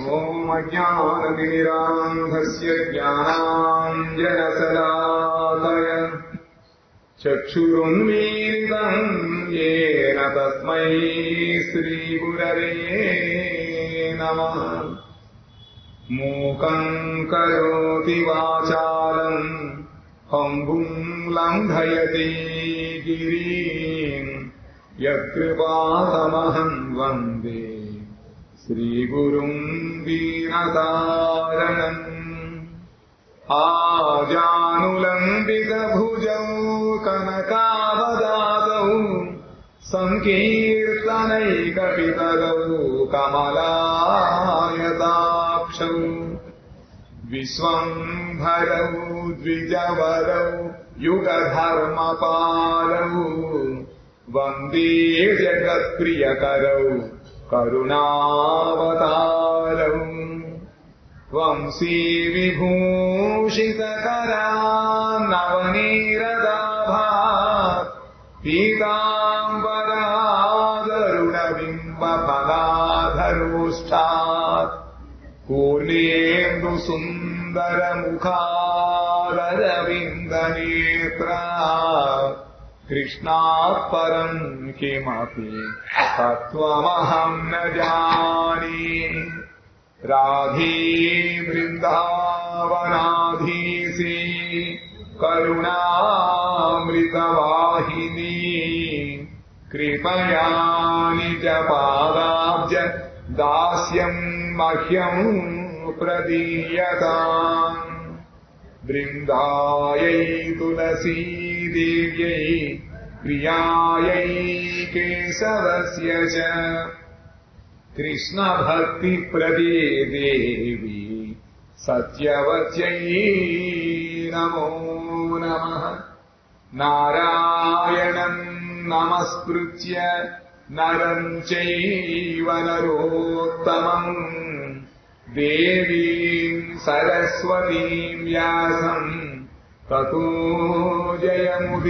ఓం అజ్ఞానతిమిరాంధస్య జ్ఞానాంజనశలాకయ చక్షురున్మీలితం యేన తస్మై శ్రీగురవే నమః. మూకం కరోతి వాచాలం పంగుం లంఘయతి గిరిం యత్కృపాతమహం వందే శ్రీగురుం దీనతారణం. ఆజానులంబితభుజౌ కనకావదాతౌ సంకీర్తనైకపితరౌ కమలాయతాక్షౌ విశ్వంభరౌ ద్విజవరౌ యుగధర్మపాలౌ వందే జగత్ప్రియకరౌ కరుణావతారౌ. వంశీ విభూషితకరాన్నవనీరదాభాత్ పీతాంబరాదరుణబింబఫలాధరోష్టాత్ పూర్ణేందు సుందరముఖారవిందనేత్రాత్ కృష్ణాత్ పరం కిమపి తత్వమహం న జానే. రాధే బృందావనాధీశే కరుణామృతవాహినీ కృపయా నిజ పాదాబ్జ దాస్యం మహ్యం ప్రదీయతాం. బృందాయై తులసీదేవ్యై ప్రియాయై కేశవస్య చ కృష్ణ భక్తి ప్రదే దేవి సత్యవత్యై నమో నమః. నారాయణం నమస్కృత్య నరం చైవ నరోత్తమం దేవీం సరస్వతీం వ్యాసం తతో జయముదీరయేత్.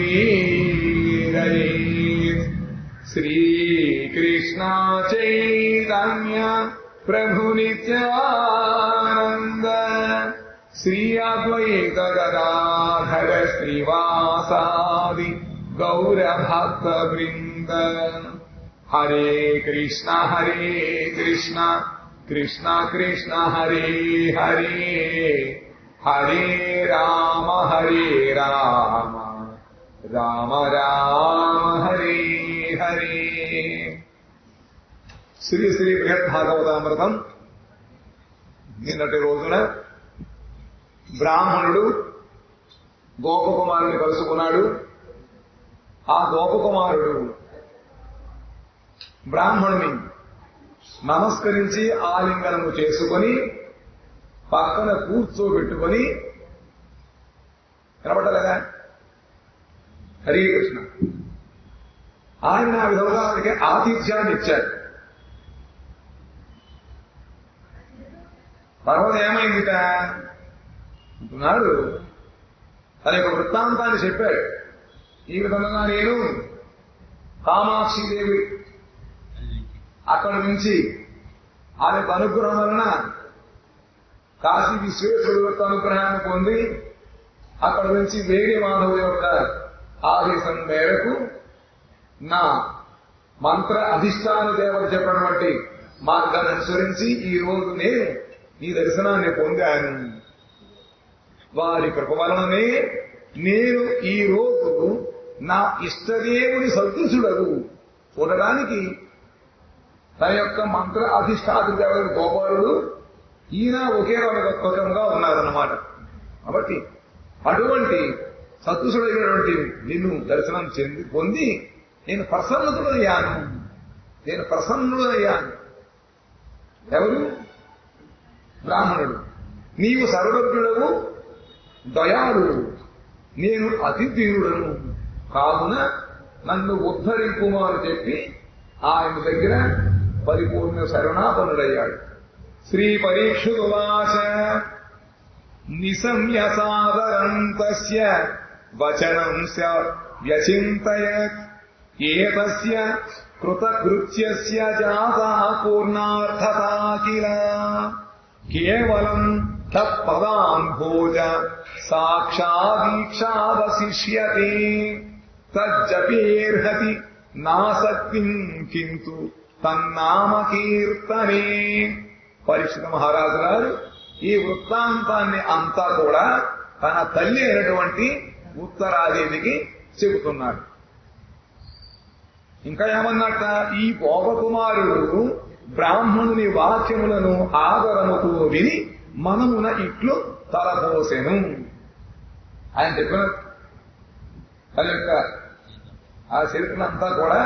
శ్రీకృష్ణ చైతన్య ప్రభు నిత్యానంద శ్రీ అద్వైత గదాధర శ్రీవాసాది గౌరభక్త బృంద. హరే కృష్ణ కృష్ణ కృష్ణ హరే హరే హరే రామ రామ రామ హరే హరే. శ్రీ శ్రీ బృహద్భాగవతామృతం. నిన్నటి రోజున బ్రాహ్మణుడు గోపకుమారుని కలుసుకున్నాడు. ఆ గోపకుమారుడు బ్రాహ్మణుని నమస్కరించి ఆలింగనము చేసుకొని పక్కన కూర్చోబెట్టుకొని కనబడలేదా హరే కృష్ణ ఆయన ఆ విధంగా వారికి ఆతిథ్యాన్ని ఇచ్చారు. తర్వాత ఏమైందిట అంటున్నాడు. తన యొక్క వృత్తాంతాన్ని చెప్పాడు. ఈ విధంగా నేను కామాక్షిదేవి అక్కడి నుంచి ఆమెకు అనుగ్రహం వలన కాశీ విశ్వేశ్వరుడు యొక్క అనుగ్రహాన్ని పొంది అక్కడి నుంచి వేడి మాధవు యొక్క ఆదేశం మేరకు నా మంత్ర అధిష్టాన దేవత చెప్పినటువంటి మార్గాన్ని అనుసరించి ఈ రోజు నేను ఈ దర్శనాన్ని పొందాను. వారి కృప వలననే నేను ఈ రోజు నా ఇష్టదేవుని సంతుష్టుడను చూడడానికి తన యొక్క మంత్ర అధిష్టాన దేవత గోపాలుడు ఈయన ఒకే రకంగా ఉన్నారన్నమాట. కాబట్టి అటువంటి సంతుష్టుడైనటువంటి నిన్ను దర్శనం పొంది నేను ప్రసన్నుడయ్యాను. ఎవరు? బ్రాహ్మణుడు. నీవు సర్వజ్ఞుడవు, దయాళుడు, నేను అతి దీనుడను, కావున నన్ను ఉద్ధరింపుమా అని చెప్పి ఆయన దగ్గర పరిపూర్ణ శరణాపనుడయ్యాడు. శ్రీ పరీక్షువాచ నిశమ్య సాదరం తస్య వచనం వ్యచింతయత్ ఏతస్య కృతకృత్యస్య జాతా పూర్ణార్థతా కిల. కేవలం తత్పదాంభోజ సాక్షాదీక్షావశిష్యతే తజ్జపేర్హతి నాసక్తిం కింతు తన్నామ కీర్తనే. పరీక్షిత మహారాజు గారు ఈ వృత్తాంతాన్ని అంతా కూడా తన తల్లి అయినటువంటి ఉత్తరాదేవికి చెబుతున్నాడు. ఇంకా ఏమన్నట్ట, ఈ గోపకుమారుడు బ్రాహ్మణుని వాక్యములను ఆదరముతో విని మనమున ఇట్లు తలపోసెను. ఆయన చెప్పిన తన యొక్క ఆ చరిత్రనంతా కూడా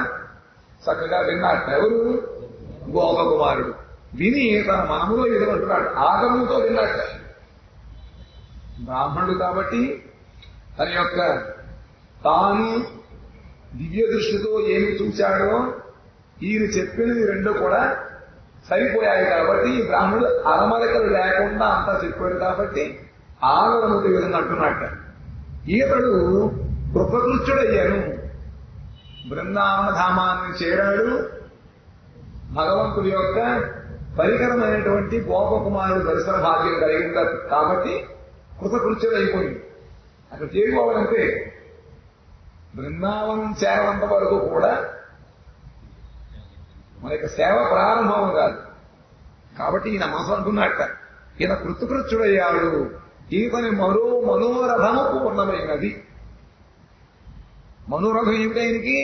చక్కగా విన్నాడు. ఎవరు? గోపకుమారుడు. విని తన మనములో ఎదురంటున్నాడు, ఆగముతో విన్నాడు. బ్రాహ్మణుడు కాబట్టి తన యొక్క తాను దివ్య దృష్టితో ఏమి చూశాడో ఈయన చెప్పినది రెండు కూడా సరిపోయాయి కాబట్టి బ్రాహ్మణుడు అరమరికలు లేకుండా అంతా చెప్పాడు కాబట్టి ఆగముతో విధంగా అంటున్నట్ట. ఈతడు కృతకృత్యుడయ్యాను. బృందావన ధామాన్ని చేరాడు. భగవంతుడి యొక్క పరికరమైనటువంటి గోపకుమారుడు దర్శన భాగ్యం కలిగింది కాబట్టి కృతకృత్యుడైపోయింది. అక్కడ చేరుకోవాలంటే బృందావనం చేరనంత వరకు కూడా మన యొక్క సేవ ప్రారంభం కాదు. కాబట్టి ఈయన మనసు అంటున్నట్ట, ఈయన కృతకృత్యుడయ్యాడు, ఈతని మరో మనోరథము పూర్ణమైనది. మనోరథం ఏమిటి ఆయనకి?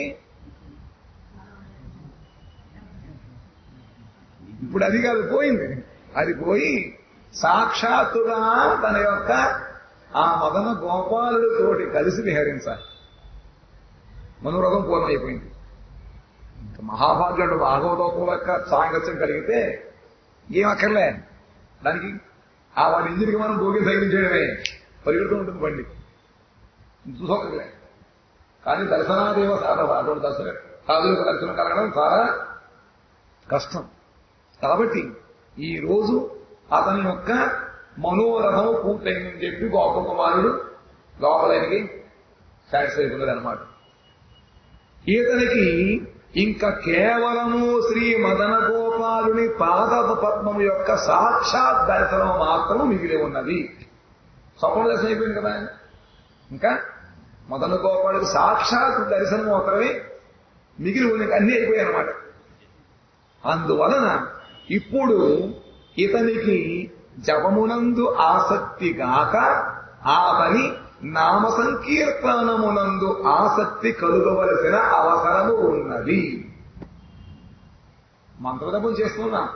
ఇప్పుడు అది కాదు, పోయింది. అది పోయి సాక్షాత్తుగా తన యొక్క ఆ మదన గోపాలుడితోటి కలిసి విహరించాలి. మనోరథం పూర్ణమైపోయింది. ఇంకా మహాభాగ్యుడు భాగవతోత్వం యొక్క సాంగత్యం కలిగితే ఏమక్కర్లే. దానికి ఆ వాడి ఇంజిన్కి మనం భోగి తగిలించడమే, పరిగెడుతూ ఉంటుంది బండి, చూసోకర్లే. కానీ దర్శనాదేవ సాధన, అటువంటి దర్శనం సాధువుల దర్శనం కలగడం చాలా కష్టం. కాబట్టి ఈ రోజు అతని యొక్క మనోరథం పూర్తయిందని చెప్పి గోపకుమారుడు లోపలకి సాటిస్ఫై అయిపోయాడు అనమాట. ఈతనికి ఇంకా కేవలము శ్రీ మదన గోపాలుని పాద పద్మము యొక్క సాక్షాత్ దర్శనం మాత్రము మిగిలి ఉన్నది. స్వప్న దర్శనం అయిపోయింది కదా. ఇంకా మదన గోపాలుడికి సాక్షాత్ దర్శనం మాత్రమే మిగిలి ఉంది, అన్నీ అయిపోయాయి అనమాట. అందువలన ఇప్పుడు ఇతనికి జపమునందు ఆసక్తి గాక ఆ పని నామ సంకీర్తనమునందు ఆసక్తి కలుగవలసిన అవసరము ఉన్నది. మంత్రజపం చేస్తున్నాం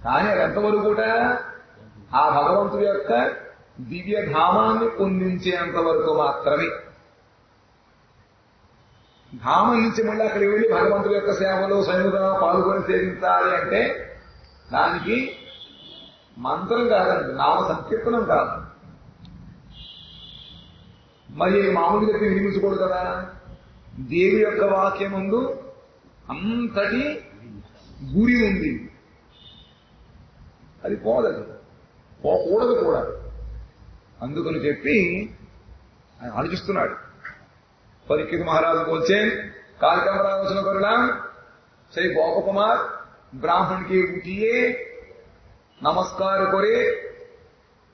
కానీ అది ఎంతవరకు కూడా ఆ భగవంతుడి యొక్క దివ్య ధామాన్ని పొందించేంత వరకు మాత్రమే. ధామం నుంచి మళ్ళీ అక్కడికి వెళ్లి భగవంతుడి యొక్క సేవలో స్వయంగా పాల్గొని సేవించాలి అంటే దానికి మంత్రం కాదండి, నామ సంకీర్తనం కాదు. మరి మామూలు చెప్పి నిర్మించకూడదు కదా. దేవి యొక్క వాక్యం ముందు అంతటి గురి ఉంది, అది పోదది, పోకూడదు కూడా. అందుకని చెప్పి ఆయన ఆలోచిస్తున్నాడు. परीक्षित महाराज बोलते कालिकामरावचन करलाम से गोप कुमार ब्राह्मण के उठिए नमस्कार करे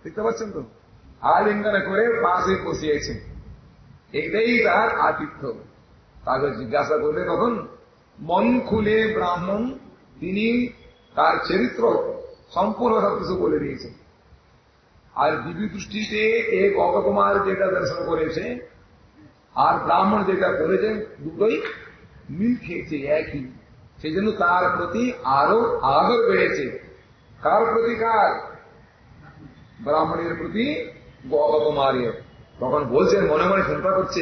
দেখতে তো আলিঙ্গন করে পাশে বসিয়েছেন। এটাই তার আতিথ্য। তাকে জিজ্ঞাসা করলে তখন মন খুলে ব্রাহ্মণ তিনি তার চরিত্র সম্পূর্ণ সবকিছু বলে দিয়েছেন। আর দিব্য দৃষ্টিতে এই গোপকুমার যেটা দর্শন করেছে আর ব্রাহ্মণ যেটা করেছেন দুটোই মিল খেয়েছে, একই। সেই জন্য তার প্রতি আরো আদর বেড়েছে। কার প্রতি? কার? ব্রাহ্মণের প্রতি গোপকুমারের। তখন বলছেন, মনে মনে চিন্তা করছে,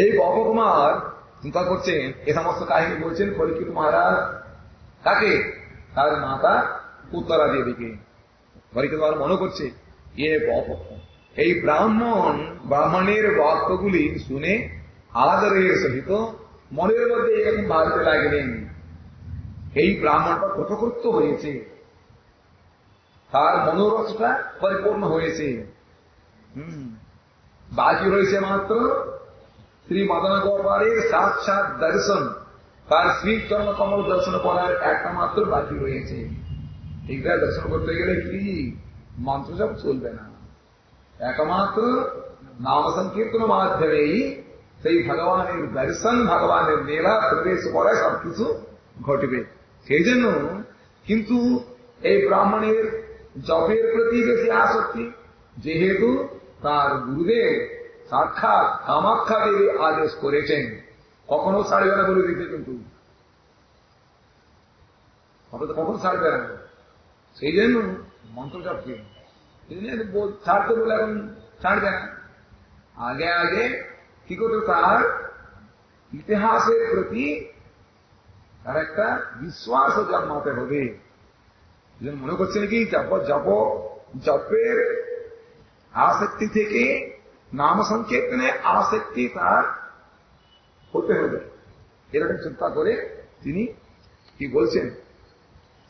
এই গোপকুমার চিন্তা করছেন, এ সমস্ত কাহিনী বলছেন পরীক্ষিত মহারাজ তাকে, তার মাতা উত্তরা দেবীকে। পরীক্ষিত মহারাজ মনে করছে এ এই ব্রাহ্মণের বাক্যগুলি শুনে আদরের সহিত মনের মধ্যে এরকম ভাবতে লাগলেন, এই ব্রাহ্মণটা কৃতকৃত্য হয়েছে, তার মনোরথটা পরিপূর্ণ হয়েছে। বাকি রয়েছে মাত্র শ্রী মদন গোপালের সাক্ষাৎ দর্শন, তার শ্রী চরণ কমল দর্শন করার একটা মাত্র বাকি রয়েছে। एक बार दर्शन करते गए कि मंत्र जब चलते ना एकमात्र नाम संकीर्तन माध्यमे সেই ভগবানের দর্শন ভগবানের লীলা প্রবেশ করে সবকিছু ঘটবে। সেই জন্য কিন্তু এই ব্রাহ্মণের জপের প্রতি বেশি আসক্তি, যেহেতু তার গুরুদেব সাক্ষাৎ কামাখ্যা দেবী আদেশ করেছেন কখনো ছাড়বে না বলে দিতে, কিন্তু কখনো ছাড়বে না। সেই জন্য মন্ত্র জপকে ছাড়তে বলে এখন ছাড়বে না। আগে আগে কি করতে, তার ইতিহাসের প্রতি তার একটা বিশ্বাস জন্মাতে হবে। মনে করছেন কি জপের আসক্তি থেকে নাম সংকীর্তনে আসক্তি তার হতে হবে, এরকম চিন্তা করে তিনি কি বলছেন,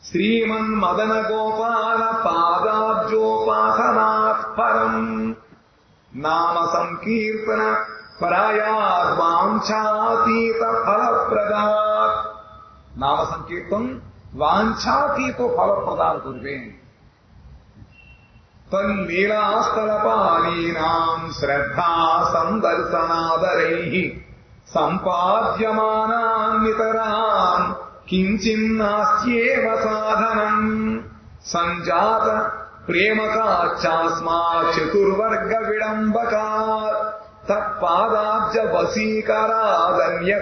শ্রীমন মদন গোপাল পাদাব্জোপাসনাৎ পরম নাম সংকীর্তন পরায়াৎ বাঞ্ছাতীত ফলপ্রদাত। নাম সংকীর্তন বাঞ্ছাতীত ফল প্রদান করবেন। তল্লীলাস্থলপালীনাম শ্রদ্ধা সন্দর্শনাদরৈঃ সম্পাদ্যমানান নিতরাম কিঞ্চিন্নাস্ত্যেব সাধనం సంజాత ప్రేమకాచ్చాస్మా చతుర్వర్గ విడంబకాత్ తత్పాదాబ్జ వశీకరాదన్య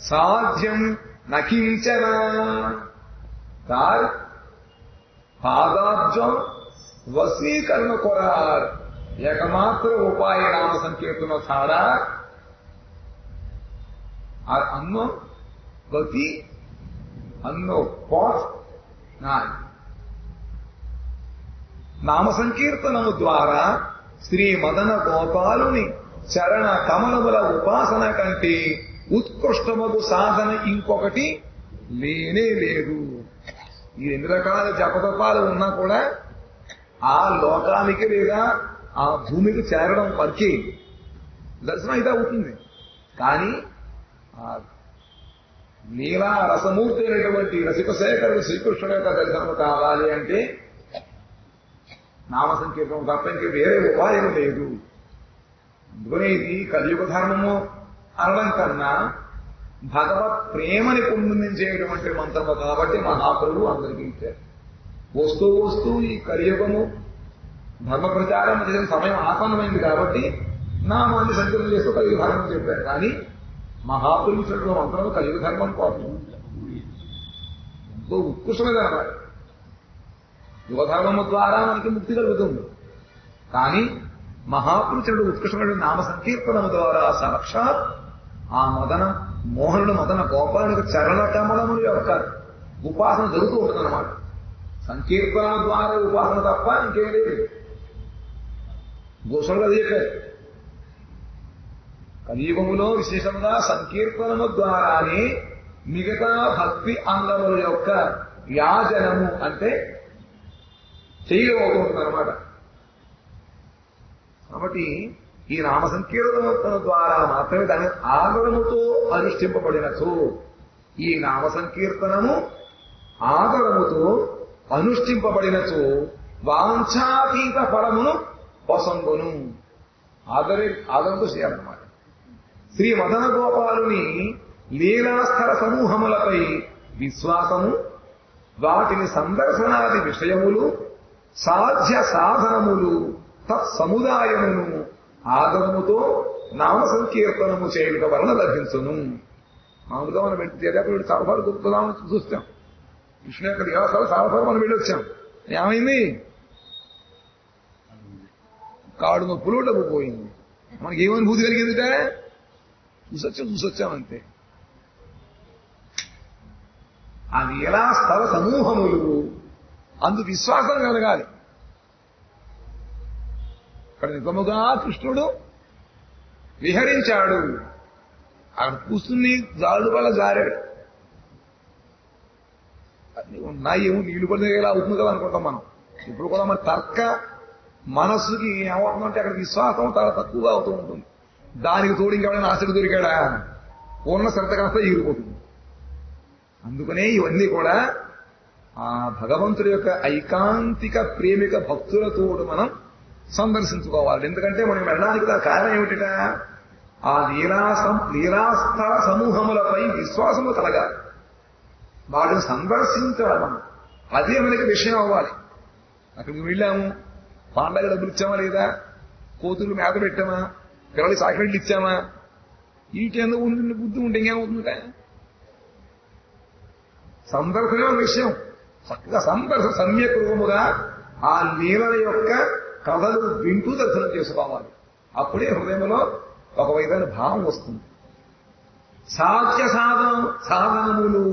సాధ్యం నకించన। তার পাদাব্জ বশীকরণ করার একমাত্র উপায় নাম সংকীর্তন ছাড়া আর অন্য গতি অন্য পথ নাই। నామ సంకీర్తనము ద్వారా శ్రీ మదన గోపాలుని చరణ కమలముల ఉపాసన కంటే ఉత్కృష్టమగు సాధన ఇంకొకటి లేనే లేదు. ఈ 2 రకాల జపతపాలు ఉన్నా కూడా ఆ లోకానికి లేదా ఆ భూమికి చేరడం వరకే దర్శనం అయితే అవుతుంది. కానీ ఆ లీలా రసమూర్తి అయినటువంటి రసికశేఖరుడు శ్రీకృష్ణుడు యొక్క దర్శనం కావాలి అంటే నామ సంకీర్తనం తప్ప ఇంకే వేరే ఉపాయం లేదు. అందుకనే ఇది కలియుగ ధర్మము అనడం కన్నా భగవత్ ప్రేమని పొందించేటువంటి మంత్రము కాబట్టి మహాప్రభువు అందరికీ ఇచ్చారు. వస్తూ వస్తూ ఈ కలియుగము ధర్మ ప్రచారం చేసిన సమయం ఆసన్నమైంది కాబట్టి నామాన్ని సంకీర్తన చేస్తూ కలియుగ ధర్మం చెప్పారు. కానీ మహాప్రభు చెప్పిన మంత్రము కలియుగ ధర్మం కోసం ఎంతో ఉత్కృష్టమైనదన్నమాట. యుగధర్మము ద్వారా మనకి ముక్తి కలుగుతుంది. కానీ మహాపురుషుడు ఉత్కృష్టమైన నామ సంకీర్తనము ద్వారా సాక్షాత్ ఆ మోహనుడు మదన గోపాలుడికి చరణ కమలముల యొక్క ఉపాసన జరుగుతూ ఉంటుందన్నమాట. సంకీర్తనము ద్వారా ఉపాసన తప్ప ఇంకేం లేదు. గోసలుగా చెప్పారు కలియుగములో విశేషంగా సంకీర్తనము ద్వారానే మిగతా భక్తి అంగముల యొక్క వ్యాజనము అంటే చేయడం అవుతుంటుందన్నమాట. కాబట్టి ఈ నామ సంకీర్తన ద్వారా మాత్రమే దాని ఆదరముతో అనుష్ఠింపబడినచో, ఈ నామ సంకీర్తనము ఆదరముతో అనుష్ఠింపబడినచో వాంఛాతీత ఫలమును పొసంగును. ఆదరంతో చేయాలన్నమాట. శ్రీ మదన గోపాలుని లీలాస్థల సమూహములపై విశ్వాసము, వాటిని సందర్శనాది విషయములు, సాధ్య సాధనములు, తత్సముదాయమును ఆదరముతో నామ సంకీర్తనము చేయడం వలన లభించును. మామూలుగా మనం వెళ్ళి చాలాసార్లు గుర్తున్నాము చూస్తాం. విష్ణు యొక్క దేవస్థానం చాలాసార్లు మనం వెళ్ళొచ్చాం. ఏమైంది? కాడు నొప్పులు డబ్బు పోయింది. మనకి ఏమనుభూతి కలిగిందిటే చూసొచ్చామంతే. ఆ లీలా స్థల సమూహములు అందు విశ్వాసం కలగాలి. అక్కడ నిజముగా కృష్ణుడు విహరించాడు. అక్కడ కూర్చుని జాడు వల్ల జారాడు. ఉన్నాయి ఏమో నీళ్లు పడిన అవుతుంది కదా అనుకుంటాం మనం. ఇప్పుడు కూడా మన తర్క మనస్సుకి ఏమవుతుందంటే అక్కడ విశ్వాసం చాలా తక్కువగా అవుతూ ఉంటుంది. దానికి తోడు ఇంకెవడైనా ఆశకు దొరికాడా పూర్ణ శ్రద్ధ కాస్త ఎగిరిపోతుంది. అందుకనే ఇవన్నీ కూడా ఆ భగవంతుడి యొక్క ఐకాంతిక ప్రేమిక భక్తులతో మనం సందర్శించుకోవాలి. ఎందుకంటే మనం వెళ్ళడానికి కారణం ఏమిటిట? ఆ లీలాస్థల సమూహములపై విశ్వాసము కలగాలి. వాటిని సందర్శించాలి మనం. అదే మనకి విషయం అవ్వాలి. అక్కడికి వెళ్ళాము, పాండగ డబ్బులు ఇచ్చామా లేదా, కోతులు మేత పెట్టామా, పిల్లలకి సాకిరెడ్లు ఇచ్చామా, వీటి ఎందుకు ఉంటుంది? బుద్ధి ఉంటే ఇంకేమవుతుందా? సందర్శనే విషయం. చక్కగా సమ్యక్ రూపముగా ఆ లీలల యొక్క కథలు వింటూ దర్శనం చేసుకోవాలి. అప్పుడే హృదయంలో ఒక విధమైన భావం వస్తుంది. సాధ్య సాధనములు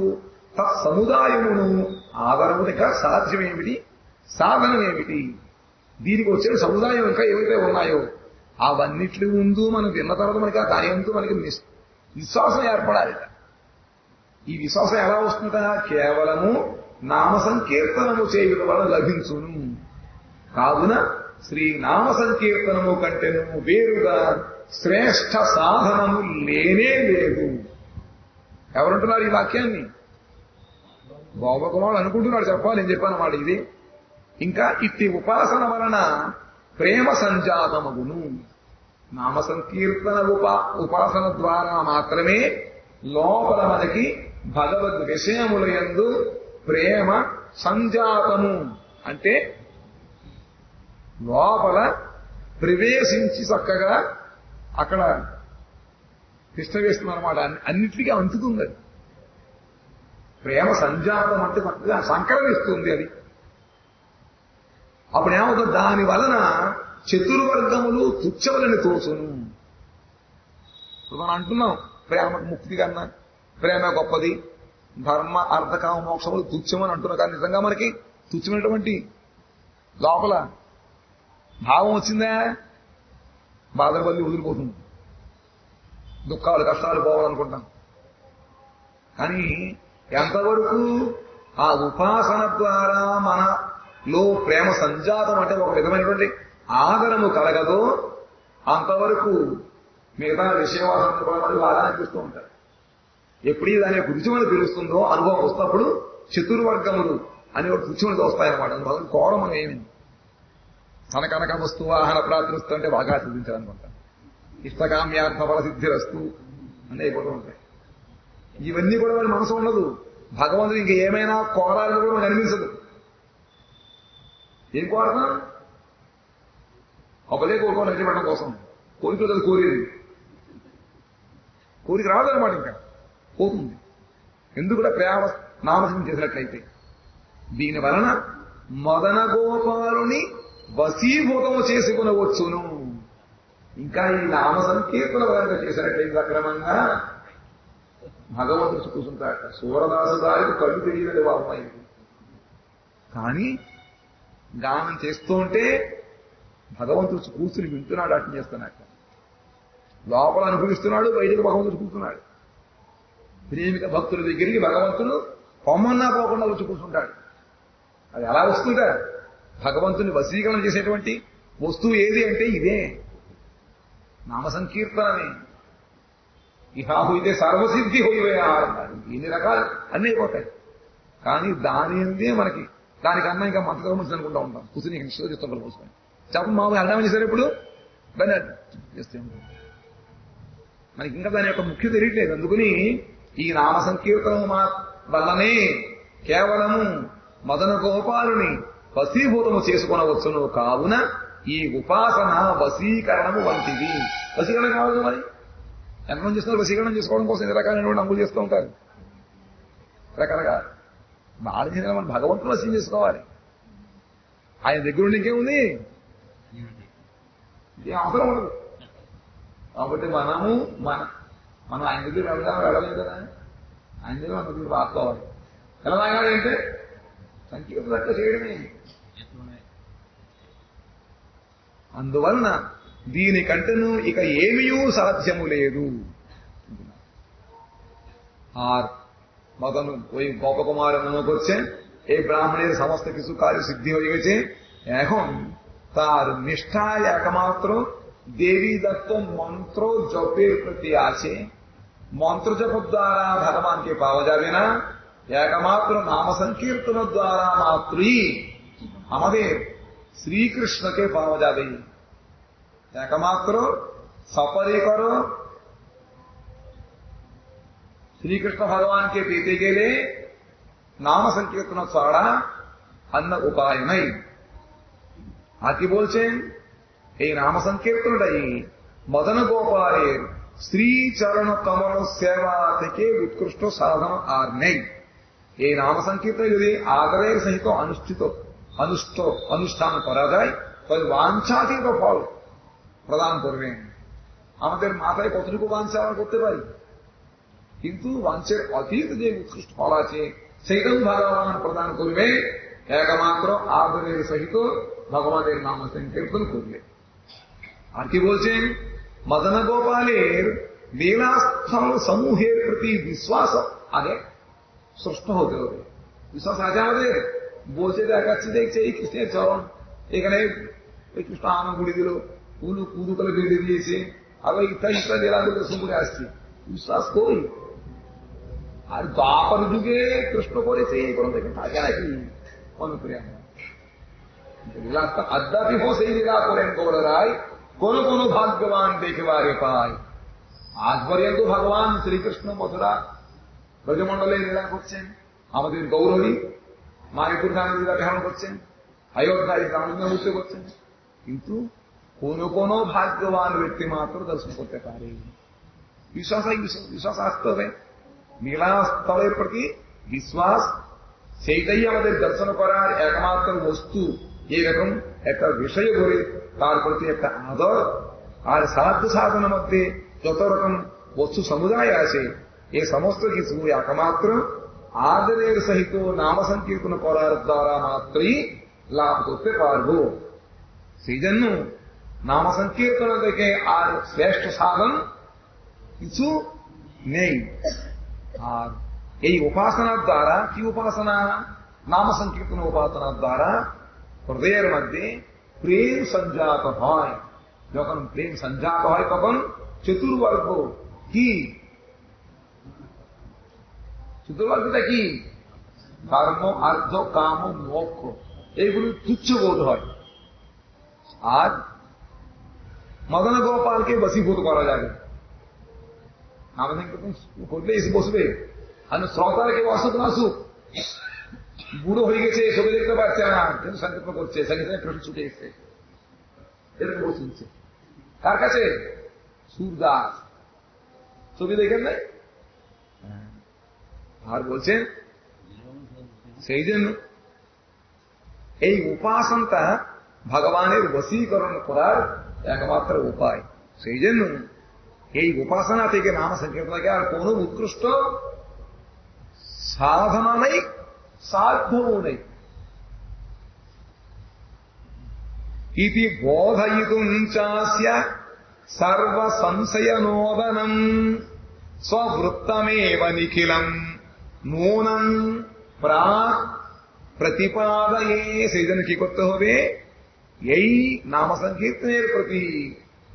తత్సముదాయమును ఆదరమునిక సాధ్యమేమిటి, సాధనమేమిటి, దీనికి వచ్చిన సముదాయం ఇంకా ఏవైతే ఉన్నాయో అవన్నిటి ముందు మనం విన్న తర్వాత మనకి దాని ఎందు మనకి విశ్వాసం ఏర్పడాలి. ఈ విశ్వాసం ఎలా వస్తుందా? కేవలము నామ సంకీర్తనము చేయుట వల్ల లభించును. కావున శ్రీ నామ సంకీర్తనము కంటేను వేరుగా శ్రేష్ఠ సాధనము లేనే లేదు. ఎవరంటున్నారు ఈ వాక్యాన్ని? గోపకుమారుడు అనుకుంటున్నాడు చెప్పాలి. నేను చెప్పాను మాట ఇది. ఇంకా ఇట్టి ఉపాసన వలన ప్రేమ సంజాతమగును. నామ సంకీర్తన ఉపాసన ద్వారా మాత్రమే లోపల మనకి భగవద్ విషయముల యందు ప్రేమ సంజాతము అంటే లోపల ప్రవేశించి చక్కగా అక్కడ తిష్ట వేస్తుందన్నమాట. అన్నిటికీ అంటుతుంది. అది ప్రేమ సంజాతం అంటే చక్కగా సంకలనిస్తుంది. అది అప్పుడు ఏమవుతుంది? దాని వలన చతుర్వర్గములు తుచ్చములని తోచును. ఇప్పుడు మనం అంటున్నాం ప్రేమ ముక్తి కన్నా ప్రేమ గొప్పది, ధర్మ అర్థకామ మోక్షములు తుచ్చమని అంటున్నాం. కానీ నిజంగా మనకి తుచ్చమైనటువంటి లోపల భావం వచ్చిందా? బాధల వల్లి వదిలిపోతుంది, దుఃఖాలు కష్టాలు పోవాలనుకుంటాం. కానీ ఎంతవరకు ఆ ఉపాసన ద్వారా మనలో ప్రేమ సంజాతం అంటే ఒక విధమైనటువంటి ఆదరము కలగదో అంతవరకు మిగతా విషయవాసనలు కూడా బాగా అనిపిస్తూ ఉంటారు. ఎప్పుడీ దాని యొక్క రుచిమని తెలుస్తుందో అనుభవం వస్తున్నప్పుడు చతుర్వర్గములు అని ఒక రుచిమని వస్తాయన్నమాట. అందువల్ల కోరం అని ఏమి తనకనక వస్తు వాహన ప్రాప్తిస్తూ అంటే బాగా సిద్ధించాలనుకుంటా. ఇష్టకామ్యార్థ ఫల సిద్ధిరస్తు అంటే అయిపోతూ ఉంటాయి. ఇవన్నీ కూడా వాడి మనసు ఉండదు. భగవంతుడు ఇంక ఏమైనా కోరాలని కూడా మనకు అనిపించదు. ఏం కోరదా? ఒకలే కోరుకోవడం నిలబడడం కోసం కోరికలు కోరేది. కోరిక రాదనమాట, ఇంకా పోతుంది. ఎందుకు కూడా ప్రేమ నామసం చేసినట్లయితే దీని వలన మదన గోపాలుని వశీభూతము చేసుకునవచ్చును. ఇంకా ఈ నామ సంకీర్తన వలన చేసినట్లయితే అక్రమంగా భగవంతుడు కూర్చుంటాట. సూరదాసు గారికి కళ్ళు తెలియదు బాబాయి. కానీ గానం చేస్తూ ఉంటే భగవంతుడు కూర్చుని వింటున్నాడు, అర్థం చేస్తున్నాడు. లోపల అనుభవిస్తున్నాడు, బయటకు భగవంతుడు కూర్చున్నాడు. ప్రేమిక భక్తుల దగ్గరికి భగవంతుడు పొమ్మన్నా పోకుండా వచ్చి కూర్చుంటాడు. అది ఎలా వస్తుందా? భగవంతుని వశీకరణ చేసేటువంటి వస్తువు ఏది అంటే ఇదే నామ సంకీర్తనమే. ఇహాహు ఇదే సర్వసిద్ధి హోయివేయాలన్నారు. ఎన్ని రకాలు అన్నీ అయిపోతాయి. కానీ దాని అందే మనకి దానికన్నా ఇంకా మంత్రం మంచిది అనుకుంటా ఉంటాం. కూర్చుని ఇష్టం చేస్తాం కూర్చొని చెప్పండి మామూలు అర్థం చేశారు. ఇప్పుడు దాన్ని చేస్తే మనకి ఇంకా దాని యొక్క ముఖ్యం తెలియట్లేదు. అందుకని ఈ నామ సంకీర్తనం వల్లనే కేవలము మదన గోపాలుని వశీభూతము చేసుకొనవచ్చును. కావున ఈ ఉపాసన వశీకరణము వంటిది. వశీకరణ కావాలి మరి ఎంతమంది చేస్తున్నారు? వశీకరణం చేసుకోవడం కోసం ఎన్ని రకాలైన అంగులు చేస్తూ ఉంటారు. రకరకాల బాగా మనం భగవంతుని వశీం చేసుకోవాలి. ఆయన దగ్గర ఉండి ఇంకేముంది? ఏం అవసరం ఉండదు. కాబట్టి మనం ఆయన దగ్గర వెళ్ళలేదు కదా. ఆయన దగ్గర మన దగ్గర రాసుకోవాలి. ఎలా తాగాలంటే సంకీర్తన లెక్క చేయడమే. అందువలన దీనికంటేను ఇక ఏమీ సాధ్యము లేదు. মতন ওই গোপকুমারের মনে করছেন এই ব্রাহ্মণের সমস্ত কিছু কাজ সিদ্ধি হয়ে গেছে, এখন তার নিষ্ঠায় একমাত্র দেবী দত্ত মন্ত্র জপের প্রতি আছে। মন্ত্র জপ দ্বারা ভগবানকে পাওয়া যাবে না, একমাত্র নাম সংকীর্তন দ্বারা মাত্রই আমাদের শ্রীকৃষ্ণকে পাওয়া যাবে। একমাত্র সপরিকর শ্রীকৃষ্ণ ভগবানকে পেতে গেলে নাম সংকীর্তন ছাড়া অন্য উপায় নেই। আর কি বলছেন, এই নাম সংকীর্তনটাই মদন গোপালের শ্রীচরণ কমল সেবা থেকে উৎকৃষ্ট সাধন আর নেই। এই নাম সংকীর্তন যদি আদরের সহিত অনুষ্ঠান করা যায় তবে বাঞ্ছাতীত ফল প্রদান করবেন। আমাদের মাথায় কতটুকু বাঞ্ছা আমরা করতে পারি, কিন্তু বাঞ্ছের অতীত যে উৎকৃষ্ট ফল আছে সেইটাও ভগবান প্রদান করবে একমাত্র আদরের সহিত ভগবানের নাম সংকীর্তন করলে। আর কি বলছেন, মদন গোপালের লীলাস্থল সমূহের প্রতি বিশ্বাস আগে সৃষ্ট হতে হবে। বিশ্বাস আছে আমাদের, বলছে দেখাচ্ছে, দেখছে এই কৃষ্ণের চরণ, এখানে ওই কৃষ্ণ আনা গুড়ি দিল, কুদু করে বেঁধে দিয়েছে, আর ওই ইত্যাদি ইত্যাদি লীলাগুলো শুনে আসছে, বিশ্বাস করি। আর দ্বাপর যুগে কৃষ্ণ করেছে এই কোনো দেখে থাকে নাকি মনে করি আমরা। লীলাস্থল আধ্যাত্মিক সেই লীলা করেন গৌড়রায়, কোন কোন ভাগ্যবান দেখবারে পায়। আজ পর্যন্ত ভগবান শ্রীকৃষ্ণ মথুরা ব্রজমণ্ডলে লীলা করছেন, আমাদের গৌরবী মায়াপুর ধামে লীলা ধারণ করছেন, অযোধ্যায় রামলীলা নৃত্য করছেন, কিন্তু কোন কোন ভাগ্যবান ব্যক্তি মাত্র দর্শন করতে পারে। বিশ্বাস আসতে হবে, লীলাস্থলের প্রতি বিশ্বাস, সেইটাই আমাদের দর্শন করার একমাত্র বস্তু। এইরকম একটা বিষয় ধরে তার প্রতি একটা আদর, আর সাধ্য সাধনের মধ্যে যত রকম বস্তু সমুদায় আছে এ সমস্ত কিছু একমাত্র আদরের সহিত নাম সংকীর্তন করার দ্বারা মাত্রই লাভ করতে পারব। সেই জন্য নাম সংকীর্তন থেকে আর শ্রেষ্ঠ সাধন কিছু নেই। আর এই উপাসনার দ্বারা, কি উপাসনা, নাম সংকীর্তন উপাসনার দ্বারা হৃদয়ের মধ্যে প্রেম সঞ্জাত হয়। যখন প্রেম সঞ্জাত হয় তখন চতুর্বর্গ কি, চতুর্বর্গটা কি, ধর্ম অর্থ কাম মোক্ষ, এইগুলি তুচ্ছ বোধ হয়। আর মদন গোপালকে বশীভূত করা যাবে, নাম সংকীর্তন করলে এসে বসবে। আর শ্রোতার কেউ আসুক না আসুক, বুড়ো হয়ে গেছে, ছবি দেখতে পাচ্ছে না, কিন্তু সংকীর্তন করছে, সঙ্গে সঙ্গে প্রশ্ন ছুটে এসছে, এরকম শুনছে। কার কাছে? সুরদাস, ছবি দেখেন নাই? আর বলছেন সেই জন্য এই উপাসনটা ভগবানের বশীকরণ করার একমাত্র উপায়। সেই জন্য এই উপাসনা থেকে নাম সংকীর্তনকে আর কোন উৎকৃষ্ট সাধনা নেই, সাধ্যও নেই। ইতি বোধয়িতুম চাস্য সর্ব সংশয়নোদনম স্ববৃত্তমেব নিখিলম নূনম প্রাক প্রতিপাদয়ে। সেই জন্য কি করতে হবে, এই নাম সংকীর্তনের প্রতি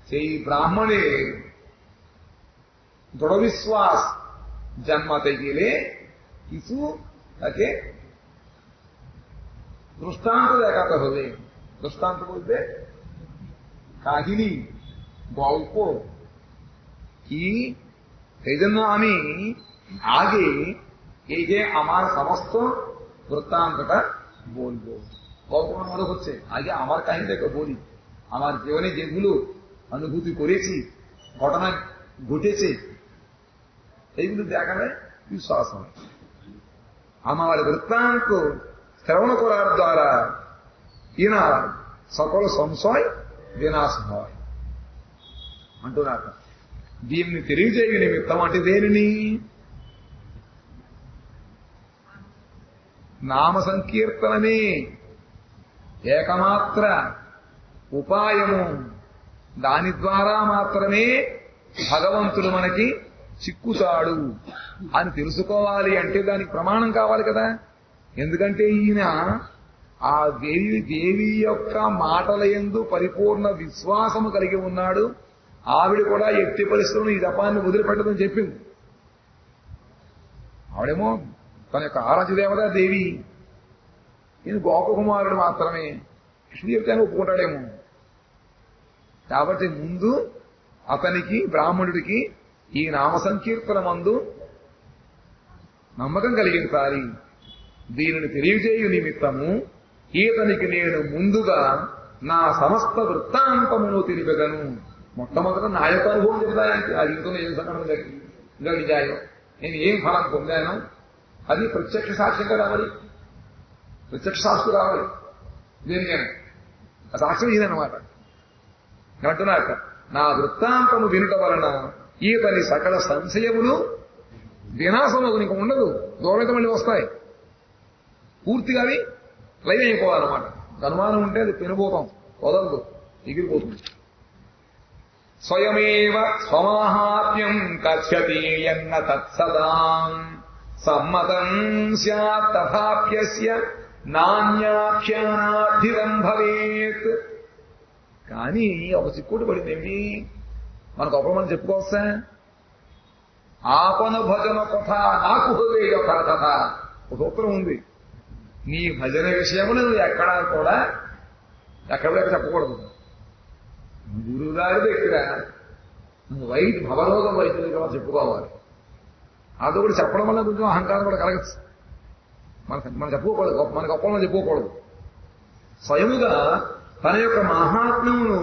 সেই ব্রাহ্মণের দৃঢ় বিশ্বাস জন্মাতে গেলে কিছু তাকে দৃষ্টান্ত দেখাতে হবে। দৃষ্টান্ত বলতে কাহিনী, গল্প কি। সেই জন্য আমি আগে এই যে আমার সমস্ত বৃত্তান্তটা বলবো, গল্প মনে হচ্ছে, আগে আমার কাহিনীটাকে বলি। আমার জীবনে যেগুলো অনুভূতি করেছি, ঘটনা ঘটেছে, এইগুলো দেখালে বিশ্বাস হয়। আমার বৃত্তান্ত শ্রবণ করার দ্বারা ইনার সকল সংশয় వినాశ হয় అంటున్నారు. దీన్ని తెలియజేయ నిమిత్తం అంటే దేనిని, నామ సంకీర్తనమే ఏకమాత్ర ఉపాయము. దాని ద్వారా మాత్రమే భగవంతుడు మనకి చిక్కుతాడు అని తెలుసుకోవాలి. అంటే దానికి ప్రమాణం కావాలి కదా. ఎందుకంటే ఈయన ఆ దేవి యొక్క మాటల యందు పరిపూర్ణ విశ్వాసము కలిగి ఉన్నాడు. ఆవిడ కూడా ఎట్టి పరిస్థితులను ఈ జపాన్ని వదిలిపెట్టదని చెప్పింది. ఆవిడేమో తన యొక్క ఆరాధ్య దేవత దేవి, ఈయన గోపకుమారుడు మాత్రమే. కృష్ణుడు చెప్తే ఒప్పుకుంటాడేమో. కాబట్టి ముందు అతనికి బ్రాహ్మణుడికి ఈ నామ సంకీర్తన మందు నమ్మకం కలిగించాలి. దీనిని తెలియజేయు నిమిత్తము ఈతనికి నేను ముందుగా నా సమస్త వృత్తాంతమును తెలిపెదను. మొట్టమొదట నా యొక్క అనుభవం చెప్తాయంటే అది ఇంకో ఏం సంఘటన ఇంకా నిజాయం, నేను ఏం ఫలం పొందాను అది ప్రత్యక్ష సాక్ష్యంగా రావాలి, ప్రత్యక్ష సాక్షి రావాలి. దేనికైనా సాక్ష్యం ఇదనమాట. అంటున్నాక నా వృత్తాంతము వినుట వలన ఈతని సకల సంశయములు వినాశములు నీకు ఉండదు, దూరత మళ్ళీ వస్తాయి. పూర్తిగా అవి లైన్ అయిపోవాలన్నమాట. అనుమానం ఉంటే అది పెనుభూతం వదలదు, ఎగిరిపోతుంది. స్వయమేవ స్వమాహాత్మ్యం కథ్యతి యన్న తత్సదాం సమ్మతం స్యాత్ తథాప్యస్య నాన్యాఖ్యానార్థితం భవేత్. కానీ ఒక చిక్కుడు పడింది ఏమి, మనకు ఒకరు మనం చెప్పుకోవచ్చా? ఆపన భజన కథ నాకు హృదయ కథ ఒక సూత్రం ఉంది. నీ భజన విషయములు నువ్వు ఎక్కడా కూడా ఎక్కడ చెప్పకూడదు. గురువుగారి దగ్గర నువ్వు భవరోగం వైద్యుల దగ్గర చెప్పుకోవాలి. అది కూడా చెప్పడం వల్ల కొంచెం అహంకారం కూడా కలగచ్చు. మనం చెప్పుకోకూడదు, మన గొప్పలను చెప్పుకోకూడదు. స్వయముగా తన యొక్క మహాత్మ్యమును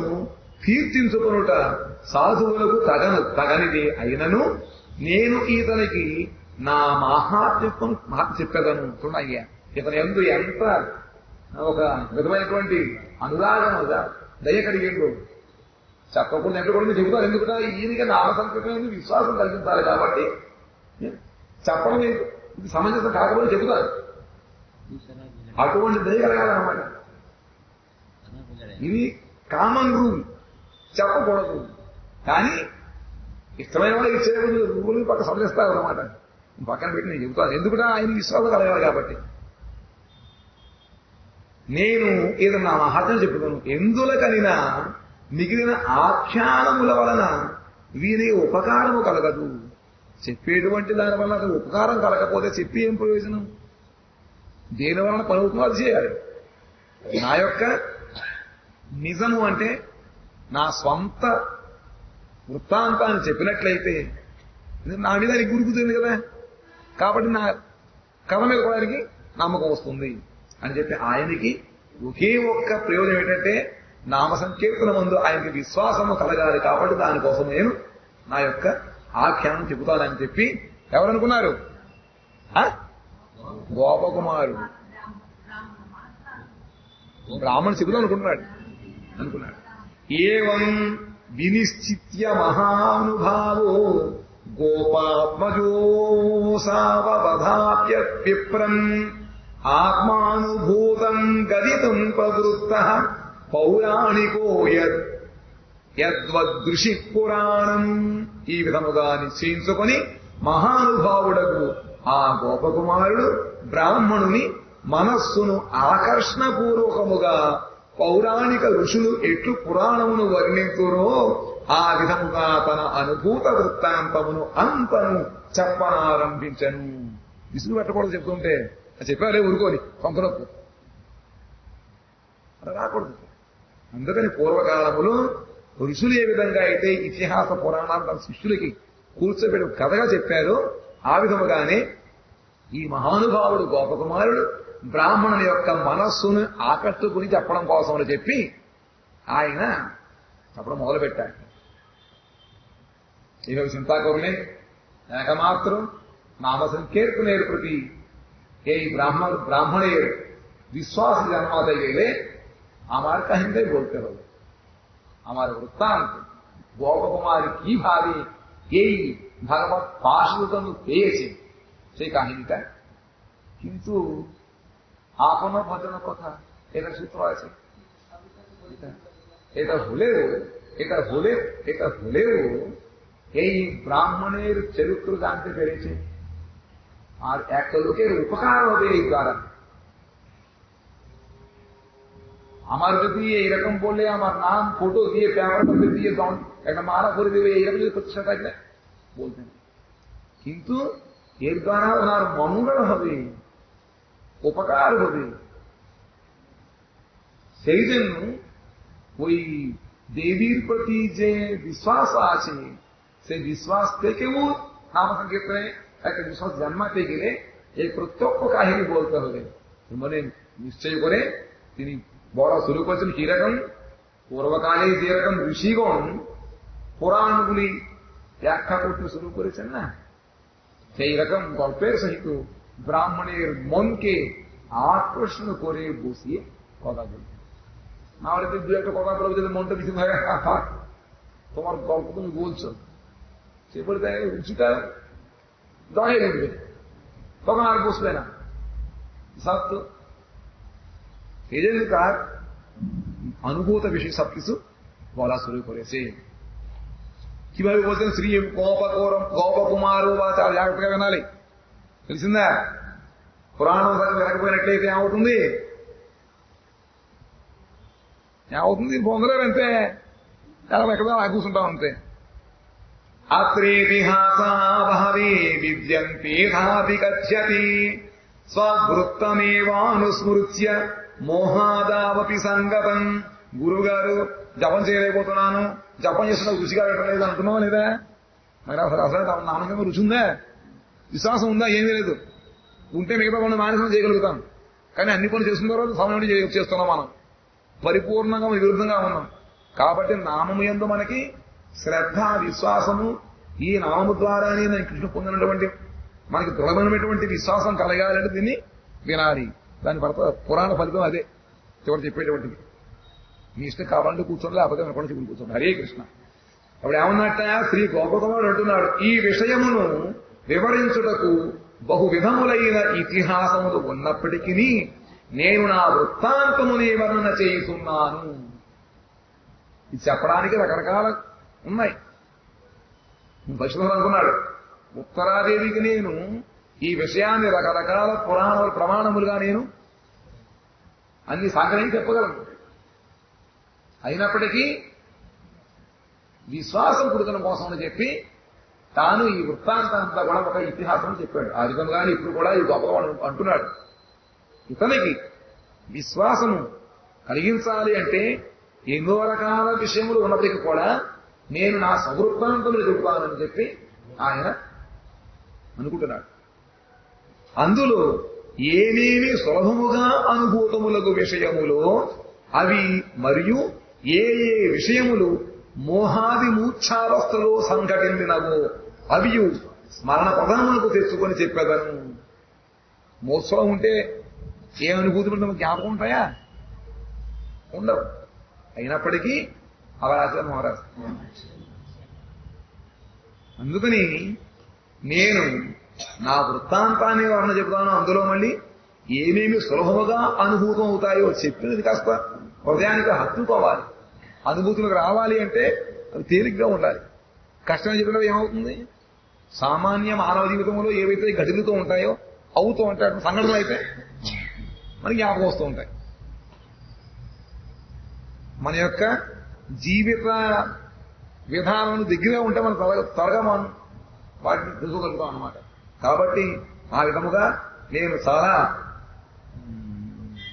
కీర్తించుకొనుట సాధువులకు తగనిది అయినను నేను ఈతనికి నా మహాత్మ్యమును చెప్పేదను. చూడయ్యా, ఇతను ఎందు ఎంత ఒక విధమైనటువంటి అనురాగం దయ కలిగిండు. చెప్పకుండా ఎక్కడకుండా చెబుతారు. ఎందుకంటే ఈయనకి నామ సంకల్పం విశ్వాసం కలిగించాలి కాబట్టి చెప్పడం ఇది సమంజసం కాకపోతే చెబుతారు. అటువంటి దయ కలగాలన్నమాట. ఇది కామన్ రూల్, చెప్పకూడదు. కానీ ఇష్టమైన వాళ్ళు ఇచ్చేయకూడదు, రూల్ పక్క సమజిస్తారు అన్నమాట. పక్కన పెట్టి నేను చెబుతాను, ఎందుకంటే ఆయన విశ్వాసం కలగాలి కాబట్టి. నేను ఏదన్నా మహాత్మ్యం చెప్పుతాను. ఎందులకనినా మిగిలిన ఆఖ్యానముల వలన వీరి ఉపకారము కలగదు. చెప్పేటువంటి దాని వల్ల అది ఉపకారం కలగకపోతే చెప్పి ఏం ప్రయోజనం? దేని వలన పలుకుతుందో అది చేయాలి. నా యొక్క నిజము అంటే నా స్వంత వృత్తాంతాన్ని చెప్పినట్లయితే నా మీద నీకు గురుకుతుంది కదా, కాబట్టి నా కథ మీద కూడా నమ్మకం వస్తుంది అని చెప్పి ఆయనకి ఒకే ఒక్క ప్రయోజనం ఏంటంటే నామ సంకీర్తన ముందు ఆయనకి విశ్వాసము కలగాలి. కాబట్టి దానికోసం నేను నా యొక్క ఆఖ్యానం చెబుతానని చెప్పి ఎవరనుకున్నారు? గోపకుమారుడు బ్రాహ్మణ చెబుతాం అనుకున్నాడు. ఏవం వినిశ్చిత్య మహానుభావో గోపాత్మజోసావధాప్యప్రం ఆత్మానుభూతం గదితం ప్రవృత్తః పౌరాణికో యద్వదృషి పురాణం. ఈ విధముగా నిశ్చయించుకొని మహానుభావుడకు ఆ గోపకుమారుడు బ్రాహ్మణుని మనస్సును ఆకర్షణపూర్వకముగా పౌరాణిక ఋషులు ఎట్లు పురాణమును వర్ణింతురో ఆ విధముగా తన అనుభూత వృత్తాంతమును అంతను చెప్పనారంభించను. విసుగు పెట్టకూడదు చెప్తుంటే, చెప్పారే ఊరుకోని కొంతనొప్పు అలా రాకూడదు. అందుకని పూర్వకాలములో ఋషులు ఏ విధంగా అయితే ఇతిహాస పురాణాలు తన శిష్యులకి కూర్చోబెట్టి కథగా చెప్పారో ఆ విధముగానే ఈ మహానుభావుడు గోపకుమారుడు బ్రాహ్మణుని యొక్క మనస్సును ఆకట్టుకుని చెప్పడం కోసం అని చెప్పి ఆయన చెప్పడం మొదలుపెట్టాడు. ఇవి చింతాకరులే ఏకమాత్రం నామ సంకీర్తనేరు ప్రతి ఏ ब्राह्मणेर विश्वास जन्माते गए हमारे कहीं बोलते रहो। हमारे वृत्तांत गोप कुमार की भावी यही भगवत पार्षद पेয়েছে সেই কাহিনীটা, কিন্তু আপন ভজন কথা এটা সূত্র আছে। এটা হলেও এই ব্রাহ্মণের চরিত্র জানতে পেরেছে আর একটা লোকের উপকার হবে এই দ্বারা। আমার যদি এইরকম বলে আমার নাম ফটো দিয়ে ক্যামেরার মধ্যে দিয়ে একটা মারা করে দেবে এইরকম যদি প্রতিষ্ঠা থাকলে বলতেন, কিন্তু এর দ্বারা ওনার মঙ্গল হবে, উপকার হবে। সেই জন্য ওই দেবীর প্রতি যে বিশ্বাস আছে সেই বিশ্বাস থেকেও নাম সংকীর্তনে একটা বিশ্বাস জন্মাতে গেলে এই প্রত্যক্ষ কাহিনী বলতে হবে। মানে নিশ্চয় করে তিনি বলা শুরু করেছেন কিরকম পূর্বকালে যেরকম ঋষিগণ পুরাণগুলি ব্যাখ্যা করতে শুরু করেছেন না, সেই রকম গল্পের সহিত ব্রাহ্মণের মনকে আকর্ষণ করে বসিয়ে কথা বলতেন। না হলে দু একটা কথা বলবে যদি মনটা কিছু ভাবে তোমার গল্প তুমি বলছো, সে বলে দেয় রুচিটা দহে উঠবে, তখন আর বসবে না। সত্য এই জন্য তার অনুভূত বিষয় সবকিছু বলা শুরু করেছে। কিভাবে বলছেন శ్రీ గోపకుమారు చాలా జాగ్రత్తగా వినాలి, తెలిసిందా? పురాణం సగం వినకపోయినట్లయితే ఏమవుతుంది? పొందలేరంతే, ఎలా ఎక్కడ కూర్చుంటాం అంతే. అత్రేతిహాసా బహవే విద్యంతేథాపి గచ్చతి స్వవృత్తమేవానుస్మృత్య మోహాదావపి సంగతం. గురువుగారు జపం చేయలేకపోతున్నాను, జపం చేస్తున్నా రుచిగా పెట్టలేదు అంటున్నావా లేదా? మరి అసలు నామకంగా రుచి ఉందా? విశ్వాసం ఉందా? ఏమీ లేదు. ఉంటే మిగతా పనులు మానసం చేయగలుగుతాం, కానీ అన్ని పనులు చేసుకున్న తర్వాత సమయం చేస్తున్నాం. మనం పరిపూర్ణంగా విరుద్ధంగా ఉన్నాం. కాబట్టి నామము యందు మనకి శ్రద్ధ విశ్వాసము, ఈ నామము ద్వారానే నేను కృష్ణ పొందినటువంటి మనకి దృఢమైనటువంటి విశ్వాసం కలగాలంటే దీన్ని వినాలి. దాని పురాణ ఫలితం అదే చివరి చెప్పేటువంటిది. మీ ఇష్టం కావాలంటే కూర్చోండి, లేకపోతే వినకుండా చెప్పి కూర్చోండి. హరే కృష్ణ. అప్పుడు ఏమన్నట్ట శ్రీ గోపకుమారుడు అంటున్నాడు, ఈ విషయమును వివరించుటకు బహు విధములైన ఇతిహాసములు ఉన్నప్పటికీ నేను నా వృత్తాంతమునే వర్ణన చేస్తున్నాను. ఇది చెప్పడానికి రకరకాల ఉన్నాయి. పశువులు అనుకున్నాడు, ఉత్తరాదేవికి నేను ఈ విషయాన్ని రకరకాల పురాణములు ప్రమాణములుగా నేను అన్ని సాగరించి చెప్పగలను. అయినప్పటికీ విశ్వాసం పుడుకడం కోసం అని చెప్పి తాను ఈ వృత్తాంతంతా కూడా ఒక ఇతిహాసం చెప్పాడు. ఆ విధంగానే ఇప్పుడు కూడా ఈ గొప్పవాడు అంటున్నాడు. ఇతనికి విశ్వాసము కలిగించాలి అంటే ఎన్నో రకాల విషయములు ఉన్నప్పటికీ కూడా నేను నా సవృత్తాంతములు చెబుతానని చెప్పి ఆయన అనుకుంటున్నాడు. అందులో ఏమేమి సులభముగా అనుభూతములకు విషయములో అవి మరియు ఏ ఏ విషయములు మోహాది మూర్ఛావస్థలో సంఘటించినవో అవి స్మరణ ప్రధానములకు తెచ్చుకొని చెప్పేదను. మోత్సవం ఉంటే ఏ అనుభూతులు జ్ఞాపకం ఉంటాయా? ఉండవు. అయినప్పటికీ అవరాజ మహారాజు అందుకని నేను నా వృత్తాంతాన్ని వర్ణ చెబుతాను. అందులో మళ్ళీ ఏమేమి సులభముగా అనుభూతం అవుతాయో చెప్పినది కాస్త హృదయానికి హత్తుకోవాలి. అనుభూతులకు రావాలి అంటే అవి తేలిగ్గా ఉండాలి. కష్టంగా చెప్పినప్పుడు ఏమవుతుంది? సామాన్య మానవ జీవితంలో ఏవైతే ఘటిలుతూ ఉంటాయో అవుతూ ఉంటాయి సంఘటనలు అయితే మనకి జ్ఞాపకం వస్తూ ఉంటాయి. మన యొక్క జీవిత విధానం దగ్గరగా ఉంటే మనం త్వరగా మనం వాటిని తెలుసుకోగలుగుతాం అన్నమాట. కాబట్టి ఆ విధముగా నేను చాలా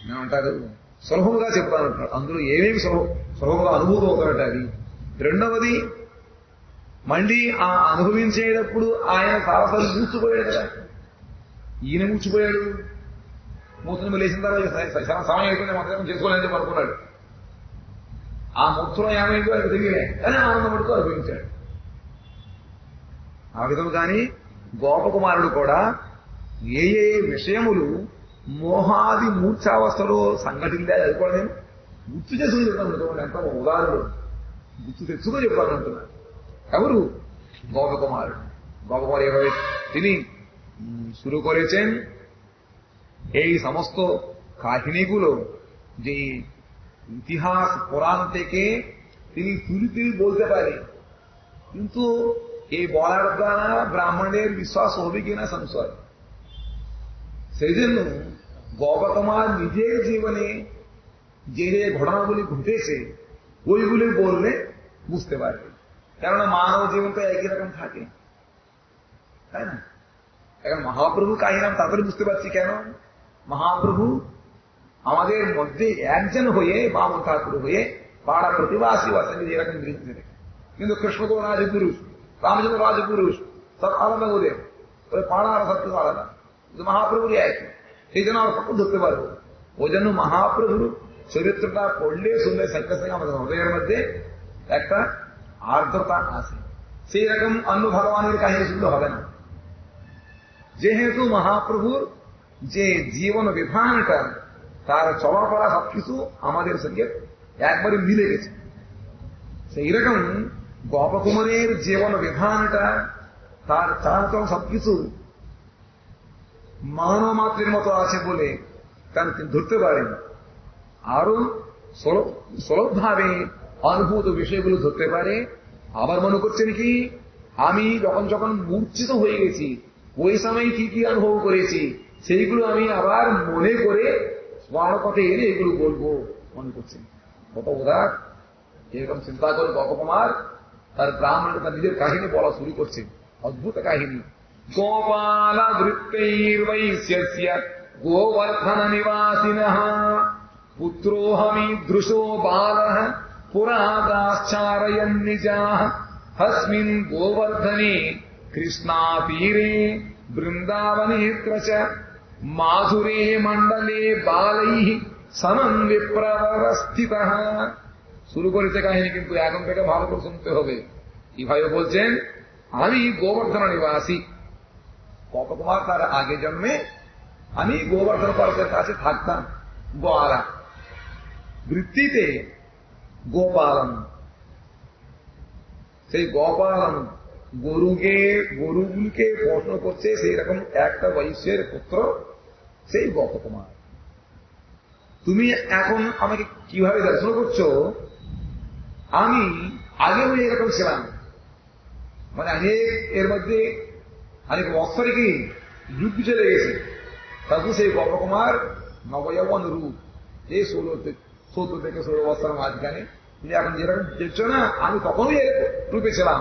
ఏమంటారు సులభముగా చెప్తానంటున్నాడు. అందులో ఏమేమి సులభంగా అనుభూతం అవుతాడట అవి. రెండవది మళ్ళీ ఆ అనుభవించేటప్పుడు ఆయన సారసాలు మూర్చిపోయాడు కదా. ఈయన మూర్చిపోయాడు. మూర్చని లేచిన తర్వాత సమయం అయిపోయింది, మొత్తం చేసుకోలేని చెప్పి అనుకున్నాడు. ఆ మూర్చలో ఏమైందో ఆయనకు తెలియలే, కానీ ఆనందపడుతూ అనుభవించాడు. ఆ విధముగాని గోపకుమారుడు కూడా ఏ ఏ విషయములు మోహాది మూర్ఛావస్థలో సంఘటిందే అది కూడా నేను గుర్తు చేసుకుని చెప్తాను. ఎంత ఉదాహరణలు గుర్తు తెచ్చుకొని చెప్తాను అంటున్నాను. ఎవరు? গৌপকুমার। গৌপকুমার এভাবে তিনি শুরু করেছেন এই সমস্ত কাহিনীগুলো, যে ইতিহাস পুরাণ থেকে তিনি তুলি বলতে পারে, কিন্তু এই বলার দ্বারা ব্রাহ্মণের বিশ্বাস হবে কিনা সংশয়। সেই জন্য গৌপকুমার নিজের জীবনে যে যে ঘটনাগুলি ঘটেছে ওইগুলি বললে বুঝতে পারবে। কেননা মানব জীবন তো একই রকম থাকে, তাই না? এখন মহাপ্রভু কাহিনী আমি তাড়াতাড়ি বুঝতে পারছি কেন। মহাপ্রভু আমাদের মধ্যে একজন হয়ে বামন ঠাকুর হয়ে পাড়া প্রতিবাসী আছেন এরকম দৃষ্টি দেখে। কিন্তু কৃষ্ণ তো রাজপুরুষ, রামচন্দ্র রাজপুরুষ, সব আলাদা ওদের, ওই পাড়া আর সব কিছু আলাদা, কিন্তু মহাপ্রভুরই একই। সেই জন্য আমরা সব ধরতে পারবো। ওই জন্য মহাপ্রভুর চরিত্রটা পড়লে শুনলে সঙ্গে সঙ্গে আমাদের হৃদয়ের মধ্যে একটা আর্দ্রতা আছে। সেই রকম অন্য ভগবানের কাহিনী শুনলে হবে না। যেহেতু মহাপ্রভুর যে জীবন বিধানটা, তার চলাফেরা সবকিছু আমাদের সঙ্গে একবারে মিলে গেছে। সেই রকম গোপকুমারের জীবন বিধানটা, তার চালচল সবকিছু মানব মাত্রের মতো আছে বলে তিনি ধরতে পারেন। আরো সলভভাবে অনুভূত বিষয়গুলো ধরতে পারে। আবার মনে করছেন কি, আমি যখন মূর্ছিত হয়ে গেছি ওই সময় কি কি অনুভব করেছি সেইগুলো আমি আবার মনে করে স্মরণপথে এনে এগুলো বলবো মনে করছেন। কত উদার এরকম চিন্তা করে গোপকুমার তার ব্রাহ্মণকে তার নিজের কাহিনী বলা শুরু করছে। অদ্ভুত কাহিনী। গোপাল বৃত্তৈর্বৈশ্য গোবর্ধন নিবাসিনঃ পুত্রোহমীদৃশো বালঃ পুরাদাশ্চারয়न् নিজাঃ হস্মিन् গোবর্ধনে কৃষ্ণাতীরে বৃন্দাবনেऽত্র চ মাধুরে মণ্ডলে বালৈঃ সমম বিপ্রবরস্থিতঃ। শুরু করেছে কাহিনী, কিন্তু এখন থেকে ভালো করে শুনতে হবে। কিভাবে বলছেন, আমি গোবর্ধন নিবাসী। গোপকুমার তার আগে জন্মে আমি গোবর্ধন পর্বতের কাছে থাকতাম, গোয়ালা বৃত্তিতে গোপালন। সেই গোপালন গরুগুলিকে প্রশ্ন করছে, সেই রকম একটা বৈশ্যের পুত্র সেই গোপকুমার। তুমি এখন আমাকে কিভাবে দর্শন করছো? আমি আগেও এরকম ছিলাম, মানে এর মধ্যে অনেক বৎসরে কি যুগ চলে গেছে। তখন সেই গোপকুমার নবযৌবন রূপ, এই 16 থেকে 16 বছর মাঝখানে তুমি এখন যেরকম দেখছো না, আমি তখনই রূপে ছিলাম।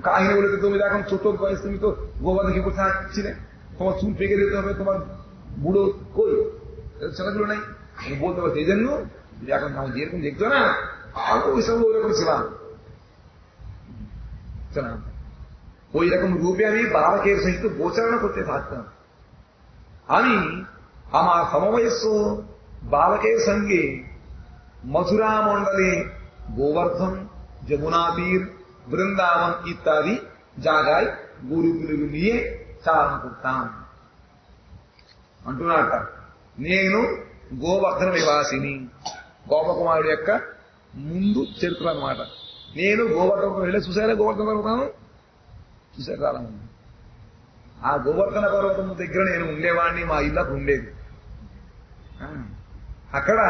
কাহিনী বলেছে তুমি এখন ছোট বয়স, তুমি তো গোবর্ধন কি করতে ছিলে, তোমার চুল পেকে দিতে হবে, তোমার বুড়ো কই ছেলেগুলো নাই, আমি বলতে পারছি। এই জন্য এখন যেরকম দেখছো না, আমি ওই সময় ওইরকম ছিলাম। ওই রকম রূপে আমি বালকের সহিত গোচারণা করতে থাকতাম। আমি আমার সমবয়স্ক বালকের সঙ্গে মথুরা মন্ডলে গোবর্ধন, যমুনা তীর, বৃন্দাবন ইত্যাদি জায়গায় গরুগুলি নিয়ে চারণ করতাম అంటున్నాట. నేను గోవర్ధన నివాసిని. గోపకుమారుడు యొక్క ముందు చరిత్ర అనమాట. నేను గోవర్ధన వెళ్ళి చూసారా గోవర్ధన పర్వతం? చూసారు చాలా మంది. ఆ గోవర్ధన పర్వతం దగ్గర నేను ఉండేవాడిని, మా ఇల్లు అక్కడ ఉండేది. అక్కడ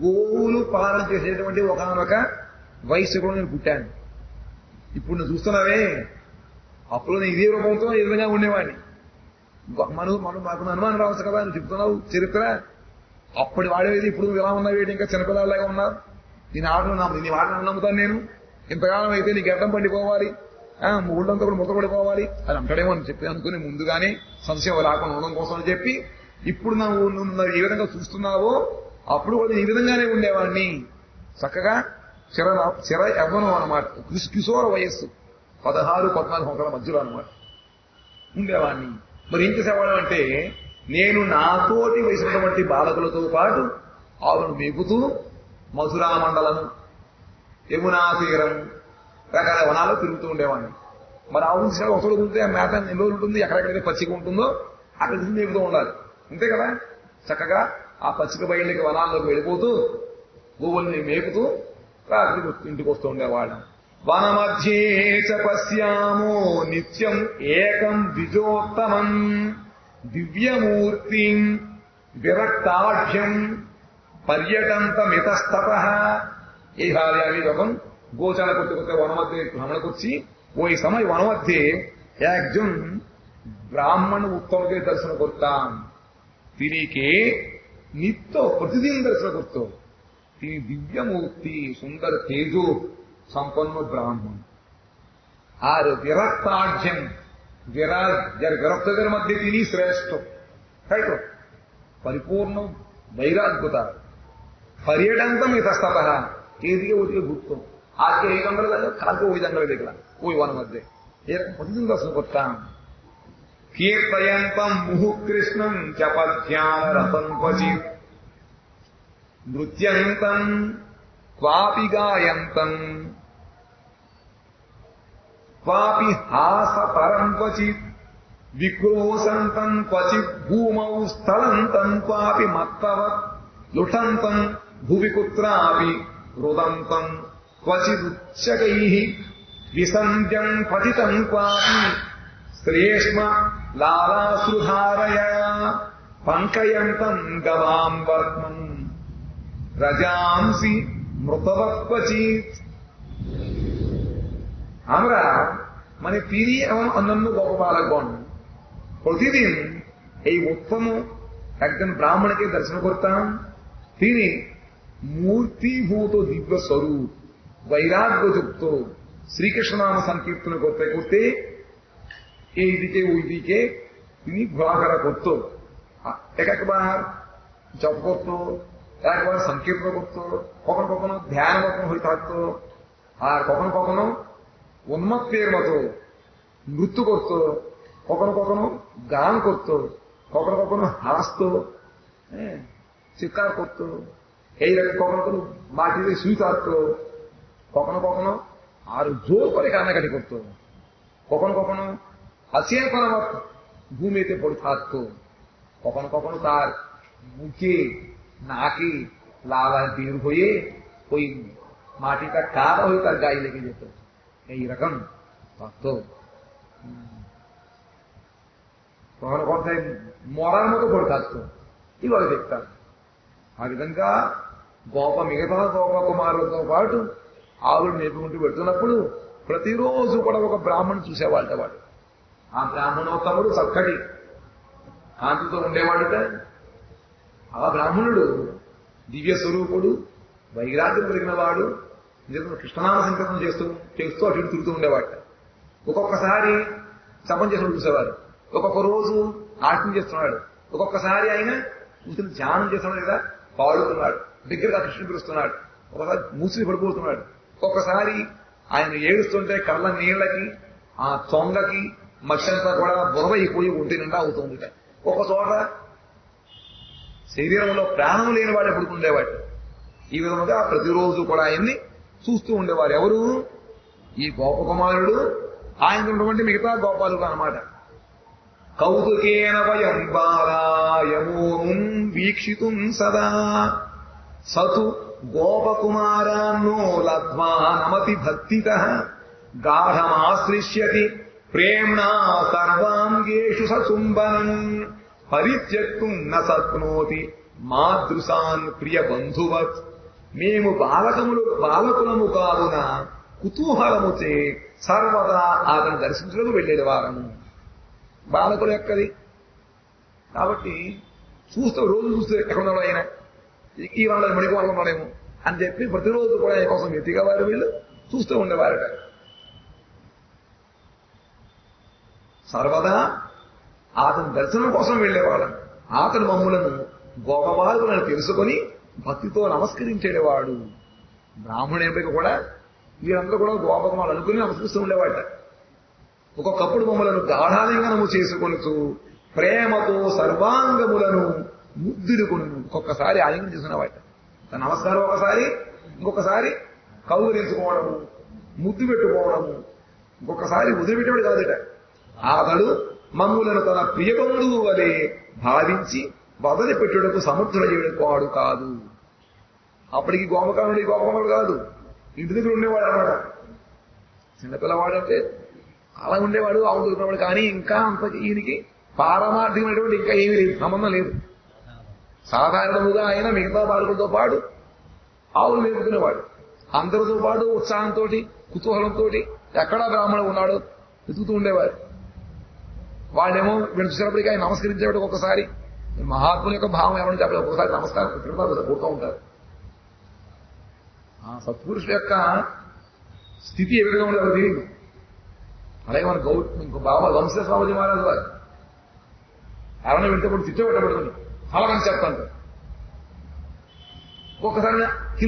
గోవులు పాలన చేసేటువంటి ఒకనొక వయస్సులో నేను పుట్టాను. ఇప్పుడు నువ్వు చూస్తున్నావే, అప్పుడు నేను ఇదే రూపంతో ఈ విధంగా ఉండేవాడిని. మాకు అనుమానం రావచ్చు కదా, నువ్వు చెప్తున్నావు చరిత్ర, అప్పటి వాడేది ఇప్పుడు నువ్వు ఎలా ఉన్నావేటి, ఇంకా చిన్నపిల్లలాగా ఉన్నావు, నీ ఆటలు నమ్ముతాను నేను, ఇంతకాలం అయితే నీకు గడ్డం పండిపోవాలి, ఊళ్ళంతా కూడా ముద్దపడిపోవాలి అది అంటాడేమో అని చెప్పి అనుకుని ముందుగానే సంశయం రాకుండా ఉండడం కోసం అని చెప్పి, ఇప్పుడు నువ్వు ఏ విధంగా చూస్తున్నావో అప్పుడు కూడా ఈ విధంగానే ఉండేవాడిని. చక్కగా చిర యవ్వనం అనమాట, కిశోర వయస్సు 16-14 సంవత్సరాల మధ్యలో అనమాట ఉండేవాడిని. మరి ఏం చేసేవాడు అంటే, నేను నాతోటి వయసున్నటువంటి బాలకులతో పాటు ఆవులను మేపుతూ మధురా మండలం, యమునా తీరం, రకరకాల వనాల్లో తిరుగుతూ ఉండేవాడిని. మరి ఆవులు తీసుకెళ్ళి ఒకసారి ఉంటే ఆ మేత ఎన్ని రోజులు ఉంటుంది, ఎక్కడెక్కడైతే పచ్చిక ఉంటుందో అక్కడ తీసుకుని మేపుతూ ఉండాలి, అంతే కదా. చక్కగా ఆ పచ్చిక బయళ్ళకి వనాల్లోకి వెళ్ళిపోతూ గోవుల్ని మేపుతూ రాత్రి ఇంటికి వస్తూ ఉండేవాళ్ళం. వనమధ్యే చ పశ్యామో నిత్యం ఏకం ద్విజోత్తమం దివ్యమూర్తిం విరక్తాఢ్యం పర్యటంతమితస్తపః. এইভাবে আমি যখন গোচারা করতে করতে বনমধ্যে ভ্রমণ করছি, ওই সময় বনমধ্যে একজন ব্রাহ্মণ উত্তমকে দর্শন করতাম। তিনি কে? নিত্য প্রতিদিন দর্শন করত। তিনি দিব্যমূর্তি, সুন্দর তেজ সম্পন্ন ব্রাহ্মণ। আর విరక్తాఢ్యం విరక్తদের মধ্যে তিনি শ্রেষ্ঠ, তাই তো? পরিপূর্ণ বৈরাগ্যতা, পর্যটন্তম ইতস্তত, এদিকে ওদিকে ঘুরতো। আজকে এই জঙ্গলে দেখলাম, কালকে ওই জঙ্গলে দেখলাম, ওই বনের মধ্যে, এরকম প্রতিদিন দর্শন করতাম। কীর্তয়ন্তম মুহু কৃষ্ণম চপধ্যান রতন ক্বচিৎ, নৃত্যন্তম ক্বাপি গায়ন্তম क्वापि हासपरं क्वचित्, विक्रोशन्तं क्वचित् भूमौ स्थलन्तं क्वापि मत्तवत्, लुठन्तं भुवि कुत्रापि रुदन्तं क्वचिदुच्चकैः, विसन्ध्यं पतितं क्वापि श्लेष्म लालाश्रुधारया, पङ्कयन्तं गवां वर्त्मन् रजांसि मृतवत् क्वचित्। আমরা মানে তিনি এবং অন্যান্য গোপবালকগণ প্রতিদিন এই উত্তম একজন ব্রাহ্মণকে দর্শন করতাম। তিনি মূর্তিভূত দিব্য স্বরূপ, বৈরাগ্যযুক্ত শ্রীকৃষ্ণ নাম সংকীর্তন করতে করতে এই দিকে ওই দিকে তিনি ঘোরাফেরা করত। একবার জপ করত, একবার সংকীর্তন করত, কখনো কখনো ধ্যান মগ্ন হয়ে থাকত, আর কখনো কখনো উন্মত্তের মতো নৃত্য করত, কখনো কখনো গান করত, কখনো কখনো হাসত, চিৎকার করত, এইরকম কখনো কখনো মাটিতে শুয়ে থাকত, কখনো কখনো আর জোর করে কান্নাকাটি করত, কখনো কখনো হাসিয়ে করা ঘুমেতে পড়ে থাকত, কখনো কখনো তার মুখে নাকে লালা বের হয়ে ওই মাটিটা কাদা হয়ে তার গায়ে লেগে যেত। এইরকম থাকত। কখনো কথায় মরার মতো পড়ে থাকতো, ఇవాళ చెప్తారు. ఆ విధంగా గోప మిగతా గోప కుమారులతో పాటు ఆవులు మేపుకుంటూ పెడుతున్నప్పుడు ప్రతిరోజు కూడా ఒక బ్రాహ్మణుడు చూసేవాళ్ళ. వాడు ఆ బ్రాహ్మణోత్తముడు చక్కటి కాంతితో ఉండేవాడుట. ఆ బ్రాహ్మణుడు దివ్య స్వరూపుడు, వైరాగ్యం కలిగిన వాడు, కృష్ణనామ సంకల్పం చేస్తూ అటు తిరుగుతూ ఉండేవాట. ఒక్కొక్కసారి జపం చేసినప్పుడు చూసేవారు, ఒక్కొక్క రోజు నాట్యం చేస్తున్నాడు, ఒక్కొక్కసారి ఆయన కూర్చుని ధ్యానం చేస్తున్నాడు లేదా పాడుతున్నాడు, దగ్గరగా కృష్ణుడు పిలుస్తున్నాడు, ఒకసారి మూసి పడిపోతున్నాడు, ఒక్కొక్కసారి ఆయన ఏడుస్తుంటే కళ్ళ నీళ్లకి ఆ చొంగకి మచ్చంతా కూడా బురద అయిపోయి ఒంటి నిండా అవుతుంది. ఒక చోట శరీరంలో ప్రాణం లేని వాడు ఎప్పుడు ఉండేవాడు. ఈ విధంగా ప్రతిరోజు కూడా ఆయన్ని చూస్తూ ఉండేవారు. ఎవరు? ఈ గోపకుమారుడు, ఆయన ఉన్నటువంటి మిగతా గోపాలుగా అన్నమాట. కౌతుకేన వయం బాలాయమోనుం వీక్షితుం సదా సతు గోపకుమారాన్నో లబ్ధ్వా నమతి భక్తితః గాఢమాశ్లిష్యతి ప్రేమ్ణా సర్వాంగేషు సచుంబనం పరిత్యక్తుం న శక్నోతి మాదృశాన్ ప్రియ బంధువత్. మేము బాలకులము కావున కుతూహలముచే సర్వదా అతను దర్శించడానికి వెళ్ళేది వారము. బాలకులు ఎక్కది కాబట్టి చూస్తూ రోజు చూస్తూ ఎక్కడ ఉన్నాడు ఆయన, ఈ వాళ్ళ మడికి వాళ్ళు ఉన్నాడేమో అని చెప్పి ప్రతిరోజు కూడా ఆయన కోసం ఎత్తిగా వారు వీళ్ళు చూస్తూ ఉండేవారట. సర్వదా అతని దర్శనం కోసం వెళ్ళేవాళ్ళం. అతను మమ్ములను గోపబాలులను తెలుసుకొని భక్తితో నమస్కరించేవాడు. బ్రాహ్మణుడికి కూడా వీరందరూ కూడా గోపకుమారులు అనుకుని నమస్కరిస్తూ ఉండేవాట. ఒక్కొక్కప్పుడు మమ్మలను గాఢాలింగనము చేసుకొనుచు ప్రేమతో సర్వాంగములను ముద్దులుకొని ఒక్కొక్కసారి ఆలింగనం చేసుకునేవాట. తన నమస్కారం ఒకసారి, ఇంకొకసారి కౌగులించుకోవడము, ముద్దు పెట్టుకోవడము, ఇంకొకసారి వదిలిపెట్టేవాడు కాదుట. అతడు మమ్ములను తన ప్రియబంధువు వలె భావించి వదిలిపెట్టుటకు సమర్థుడయ్యేవాడు కాదు. అప్పటికి గోపకానుడు గోపకుమారుడు కాదు, ఇంటి దగ్గర ఉండేవాడు అనమాట. చిన్నపిల్లవాడు అంటే అలా ఉండేవాడు, ఆవులు దొరికినవాడు. కానీ ఇంకా అంత ఈయనకి పారమార్థికమైనటువంటి ఇంకా ఏమీ లేదు, సంబంధం లేదు. సాధారణముగా ఆయన మిగతా బాలకులతో పాటు ఆవులు మేపుకునేవాడు. అందరితో పాటు ఉత్సాహంతో కుతూహలంతో ఎక్కడా బ్రాహ్మణుడు ఉన్నాడో వెతుకుతూ ఉండేవారు. వాళ్ళేమో వీళ్ళు చూసినప్పటికీ ఆయన నమస్కరించేవాడు. ఒక్కొక్కసారి మహాత్ముల యొక్క భావం ఏమని చెప్పలేదు, ఒక్కొక్కసారి నమస్కారం కొడుతూ ఉంటారు. ఆ సత్పురుషుల యొక్క స్థితి ఏ విధంగా ఉండదు తెలియదు. అలాగే మన ఇంకో బాబా వంశ స్వామిజీ మహారాజు వారు ఎవరైనా వెళ్తే కూడా తిట్టబెట్టబడుతుంది చాలా మంది చెప్తాను. ఒక్కసారి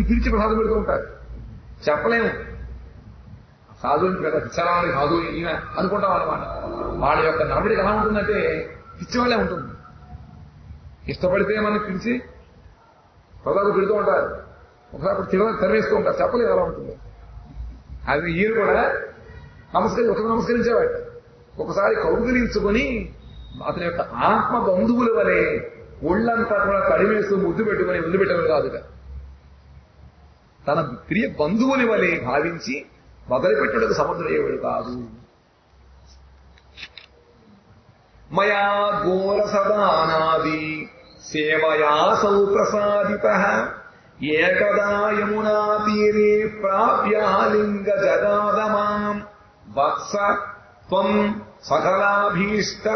పిలిచి ప్రసాదం పెడుతూ ఉంటారు. చెప్పలేము సాధువుని కదా పిచ్చాలని సాధువు ఈయన అనుకుంటాం అన్నమాట. వాళ్ళ యొక్క నడవడికి ఎలా ఉంటుందంటే పిచ్చివాళ్ళే ఉంటుంది. ఇష్టపడితే మనం పిలిచి ప్రసాదం పెడుతూ ఉంటారు. ఒకసారి తెరవేస్తూ ఉంటారు. చెప్పలేదు ఎలా ఉంటుంది. అది ఈయన కూడా నమస్కరించేవాడు. ఒకసారి కౌగిలించుకొని అతని యొక్క ఆత్మ బంధువుల వలె ఒళ్ళంతా కూడా కడిమేస్తూ ముద్దు పెట్టుకుని ముందు పెట్టేవాడు కాదుగా. తన ప్రియ బంధువుని వలె భావించి వదిలిపెట్టడానికి సమర్థుడయ్యేవాడు కాదు. మయా ఘోరసదానాది సేవయాసౌ ప్రసాదితః ఏకదా యమునా తీరే ప్రాప్యాలింగ జగాదమాం వత్స త్వం సకలాభీష్ట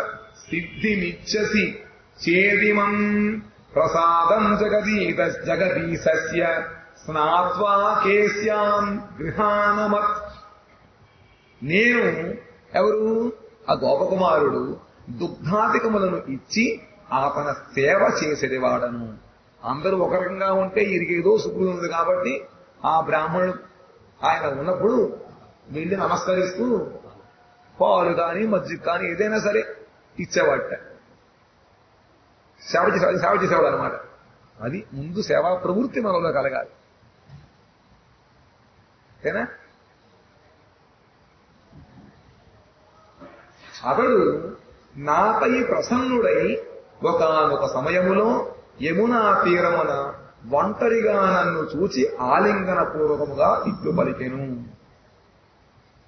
సిద్ధిమిచ్చసి చేదిమం ప్రసాదం జగదీశస్య స్నాత్వా కేస్యాం గృహానమత్. నేను ఎవరు? ఆ గోపకుమారుడు దుగ్ధాధికములను ఇచ్చి అతన సేవ చేసేవాడను. అందరూ ఒక రకంగా ఉంటే ఇరిగేదో సుఖం ఉంది కాబట్టి ఆ బ్రాహ్మణుడు ఆయన ఉన్నప్పుడు వెళ్ళి నమస్కరిస్తూ పాలు కానీ మజ్జిగ కానీ ఏదైనా సరే ఇచ్చేవాట. సేవ చేసేవాడు అనమాట. అది ముందు సేవా ప్రవృత్తి మనలో కలగాలి. ఓకేనా? అతడు నాపై ప్రసన్నుడై ఒకానొక సమయములో యమునా తీరమున ఒంటరిగా నన్ను చూచి ఆలింగన పూర్వకముగా ఇట్లు పలికెను.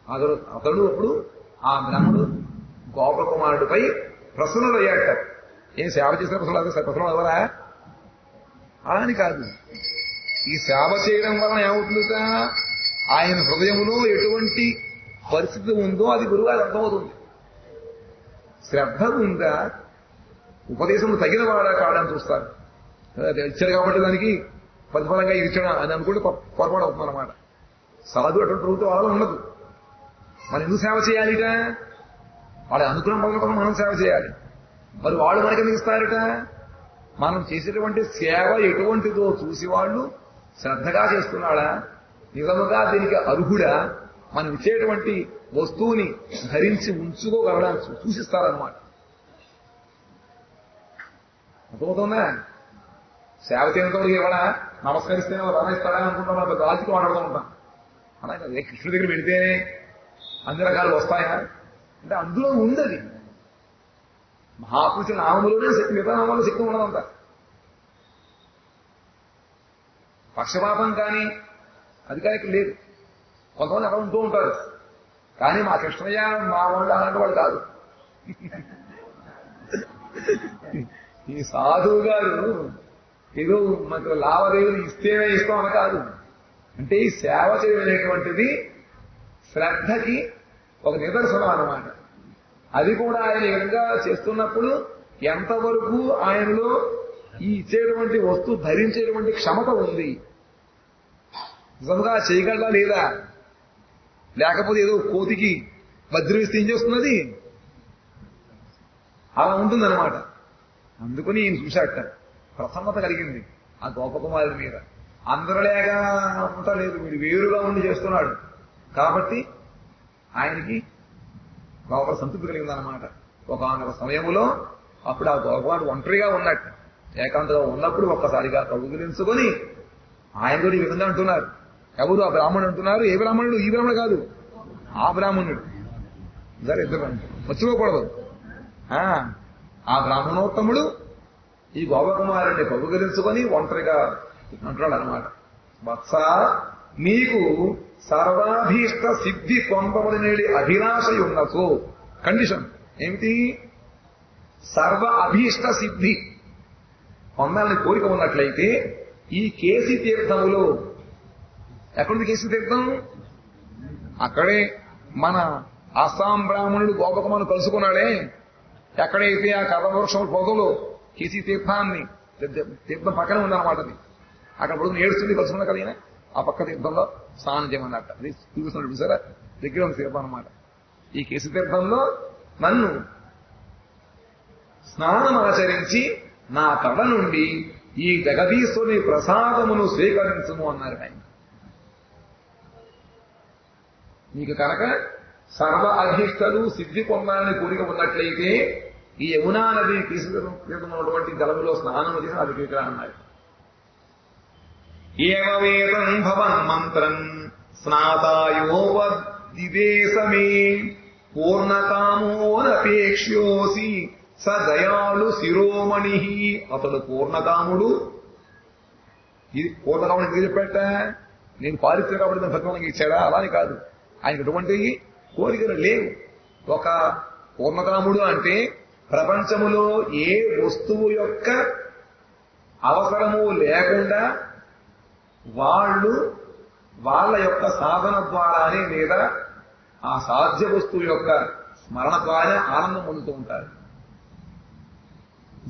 అతడు అప్పుడు ఆ బ్రహ్మడు గోపకుమారుడిపై ప్రసన్నుడయ్యాట. ఏం సేవ చేసిన ప్రసన్నుడు ఎవరా అని కాదు. ఈ సేవ చేయడం వలన ఏమవుతుందిట? ఆయన హృదయములో ఎటువంటి పరిస్థితి ఉందో అది గురువుగారు అర్థమవుతుంది. శ్రద్ధ ఉందా, ఉపదేశం తగిన వాడా కాడని చూస్తారు. ఇచ్చారు కాబట్టి దానికి ప్రతిఫలంగా ఇచ్చాడు అని అనుకుంటే పొరపాటు అవుతుందన్నమాట. సాధు అటువంటి ప్రభుత్వం వాళ్ళలో ఉండదు. మనం ఎందుకు సేవ చేయాలిట? వాళ్ళ అనుగ్రహం పొందడం మనం సేవ చేయాలి. మరి వాళ్ళు మనకి ఎందుకు ఇస్తారట? మనం చేసేటువంటి సేవ ఎటువంటిదో చూసి వాళ్ళు శ్రద్ధగా చేస్తున్నాడా, నిజముగా దీనికి అర్హుడా, మనం ఇచ్చేటువంటి వస్తువుని ధరించి ఉంచుకోగలడానికి సూచిస్తారన్నమాట. అర్థమవుతుందా? సేవ చేయడంతో కూడా నమస్కరిస్తేనే వరం ఇస్తాడా అనుకుంటాం. మనం గాలికి మాట్లాడుతూ ఉంటాం. అలాగే కృష్ణుడి దగ్గర పెడితేనే అన్ని రకాలు వస్తాయా అంటే అందులో ఉందది. మహాపురుషుల నామములోనే శక్తి, మిగతా నామంలో శక్తి ఉండదంత. పక్షపాతం కానీ అధికారికి లేదు. కొంతమంది అక్కడ ఉంటూ ఉంటారు. కానీ మా కృష్ణయ్య మా వాళ్ళు అలాంటి వాళ్ళు కాదు. ఈ సాధువు గారు ఏదో మాకు లావాదేవీలు ఇస్తేనే ఇస్తామని కాదు. అంటే ఈ సేవ చేయనేటువంటిది శ్రద్ధకి ఒక నిదర్శనం అన్నమాట. అది కూడా ఆయన ఈ విధంగా చేస్తున్నప్పుడు ఎంతవరకు ఆయనలో ఈ ఇచ్చేటువంటి వస్తువు ధరించేటువంటి క్షమత ఉంది, నిజంగా చేయగలరా లేదా, లేకపోతే ఏదో కోతికి వజ్రం ఇస్తే ఏం చేస్తున్నది, అలా ఉంటుందన్నమాట. అందుకని ఈయన చూశాట, ప్రసన్నత కలిగింది ఆ గోపకుమారుడి మీద. అందరిలాగా ఉండలేదు, వీడు వేరుగా ఉండి చేస్తున్నాడు కాబట్టి ఆయనకి గోప సంతృప్తి కలిగిందన్నమాట. ఒకనొక సమయంలో అప్పుడు ఆ గోపకుమారుడు ఒంటరిగా ఉన్నట్టు, ఏకాంతగా ఉన్నప్పుడు ఒక్కసారిగా కౌగిలించుకొని ఆయనతో ఈ విధంగా అంటున్నారు. ఎవరు? ఆ బ్రాహ్మణుడు అంటున్నారు. ఏ బ్రాహ్మణుడు? ఈ బ్రాహ్మణుడు కాదు, ఆ బ్రాహ్మణుడు. సరే, ఇద్దరు మర్చిపోకూడదు. ఆ బ్రాహ్మణోత్తముడు ఈ గోపకుమారుడిని కౌగిలించుకొని ఒంటరిగా అంటున్నాడు అనమాట. వత్స, నీకు సర్వాభీష్ట సిద్ధి పొందమని నేడి అభిలాష ఉన్నచో, కండిషన్ ఏమిటి? సర్వ అభీష్ట సిద్ధి పొందాలని కోరిక ఉన్నట్లయితే ఈ కేసీ తీర్థములో, ఎక్కడుంది కేసీ తీర్థం? అక్కడే మన అస్సాం బ్రాహ్మణుడు గోపకుమారుడు కలుసుకున్నాడే, ఎక్కడైతే ఆ కర్రవృక్షం పొదలో కేసీ తీర్థాన్ని, తీర్థం పక్కనే ఉందన్నమాట. అది అక్కడ పడుకుని ఏడుస్తుంది, కలుసుకున్నా కలిగిన ఆ పక్క తీర్థంలో స్నానం చేయమన్నట్ట. అది చూపిస్తున్నాడు, చూసారా? దగ్గర ఉంది తీర్థం అన్నమాట. ఈ కేశతీర్థంలో నన్ను స్నానమాచరించి నా తల నుండి ఈ జగదీశ్వరుని ప్రసాదమును స్వీకరించుము అన్నారు ఆయన. నీకు కనుక సర్వ అధిష్టలు సిద్ధి పొందాలని కోరిక ఉన్నట్లయితే ఈ యమునా నది తీసుకున్నటువంటి జలములో స్నానం చేసి అది అన్నారు. ఏమవేదం భవన్ మంత్రం స్నాతాయోవద్దిదేశమే పూర్ణకామోనపేక్ష్యోసి స దయాళు శిరోమణి. అతడు పూర్ణకాముడు. ఇది పూర్ణకాముడు ఎందుకు చెప్పాట? నేను పాలిస్తే కాబట్టి భగవానికి ఇచ్చాడా? అలానే కాదు. ఆయనకు ఎటువంటి కోరికలు లేవు. ఒక పూర్ణకాముడు అంటే ప్రపంచములో ఏ వస్తువు యొక్క అవసరము లేకుండా వాళ్ళ యొక్క సాధన ద్వారానే లేదా ఆ సాధ్య వస్తువు యొక్క స్మరణ ద్వారా ఆనందం పొందుతూ ఉంటారు.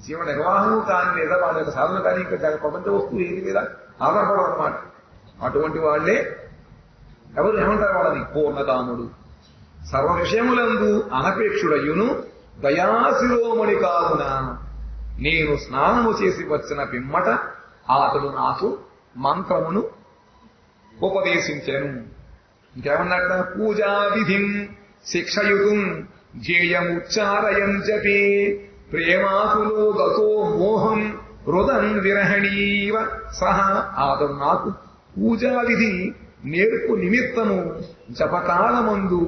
జీవ నిర్వాహము కానీ లేదా వాళ్ళ యొక్క సాధన కానీ ఇంకా ప్రపంచ వస్తువు ఏది మీద ఆధారపడడం అన్నమాట. అటువంటి వాళ్లే ఎవరు ఏమంటారు? వాళ్ళని పూర్ణకాముడు. సర్వ విషయములందు అనపేక్షుడయ్యును దయాశిరోమణి కావున నేను స్నానము చేసి వచ్చిన పిమ్మట అతడు నాకు మంత్రమును ఉపదేశించాను. ఇంకేమన్నట్ట? పూజా విధిం శిక్షయుతుం ధ్యేయముచ్చారయం జపే ప్రేమాకులో గతో మోహం రుదన్ విరహణీవ సహ. అతడు నాకు పూజా విధి నేర్పు నిమిత్తము జపకాలమందు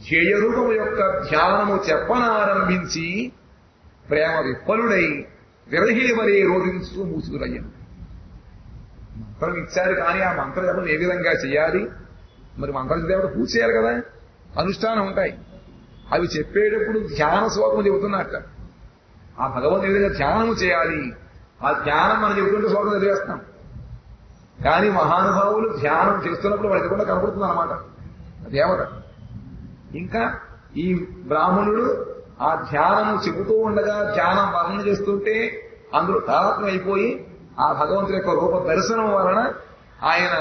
ధ్యేయరూపము యొక్క ధ్యానము చెప్పనారంభించి ప్రేమ విప్పలుడై విరహిణి వలె రోధించు మూసుకురయ్యను. మంత్రం ఇచ్చారు కానీ ఆ మంత్ర జపం ఏ విధంగా చేయాలి? మరి మంత్రం దేవుడు పూజ చేయాలి కదా, అనుష్ఠానం ఉంటాయి. అవి చెప్పేటప్పుడు ధ్యాన శ్లోకం చెబుతున్నట్ట. ఆ భగవంతుని ఏ విధంగా ధ్యానము చేయాలి, ఆ ధ్యానం మనం చెబుతుంటే శ్లోకం చదివేస్తాం. కానీ మహానుభావులు ధ్యానం చేస్తున్నప్పుడు వాళ్ళకి కూడా కనపడుతుంది అన్నమాట దేవత. ఇంకా ఈ బ్రాహ్మణుడు ఆ ధ్యానము చెబుతూ ఉండగా ధ్యానం వర్ణన చేస్తుంటే అందులో తారత్వం అయిపోయి ఆ భగవంతుని యొక్క రూప దర్శనం వలన ఆయన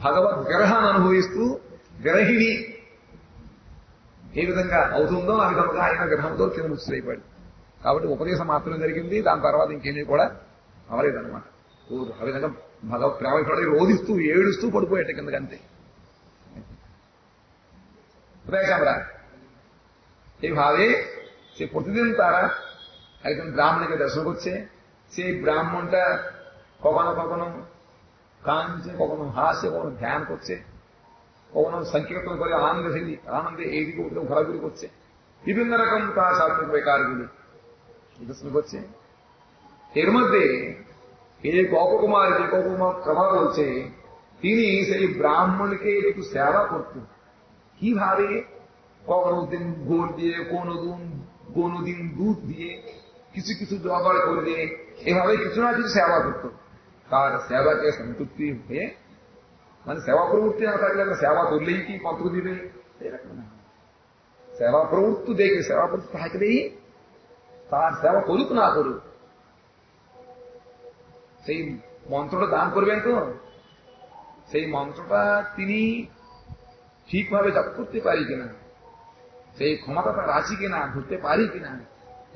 భగవద్ విరహాన్ని అనుభవిస్తూ విరహిణి ఏ విధంగా అవుతుందో ఆ విధంగా ఆయన విరహంతో కింద ముచ్చులైపోయాడు. కాబట్టి ఉపదేశం మాత్రమే జరిగింది, దాని తర్వాత ఇంకేమీ కూడా అవలేదన్నమాట. ఆ విధంగా భగవత్ ప్రేమ రోధిస్తూ ఏడుస్తూ పడిపోయాట కిందకంతే. बताया ये भावे से प्रतिदिन तारा एकदम ब्राह्मण के दर्शन করছে। সেই ব্রাহ্মণটা কখনো কখনো কাঁদছে, কখনো হাসছে, কখনো ধ্যান করছে, কখনো সংকীর্তন করে আনন্দে এইদিকে উঠে ঘোরাঘুরি করছে, বিভিন্ন রকম তার সাত্বিক বেকারগুলি দর্শন করছে। এর মধ্যে এই গোপকুমার যে গোপকুমার প্রভা বলছে তিনি সেই ব্রাহ্মণকে একটু সেবা করতেন। কিভাবে? কখনো দিন গোড় দিয়ে, কোনদিন দুধ দিয়ে, কিছু কিছু জোগাড় করে দিয়ে এভাবে কিছু না কিছু সেবা করত। তার সেবাকে সন্তুষ্টি হয়ে, মানে সেবা প্রবৃত্তি না থাকলে সেবা করলেই কি মন্ত্র দিবে এরকম না, সেবা প্রবৃত্তি দেখে সেবা প্রবৃত্তি থাকলেই তার সেবা করুক না করুক সেই মন্ত্রটা দান করবেন তো সেই মন্ত্রটা তিনি ঠিকভাবে জপ করতে পারি কিনা, সেই ক্ষমতাটা রাখি কিনা, ধরতে পারি কিনা,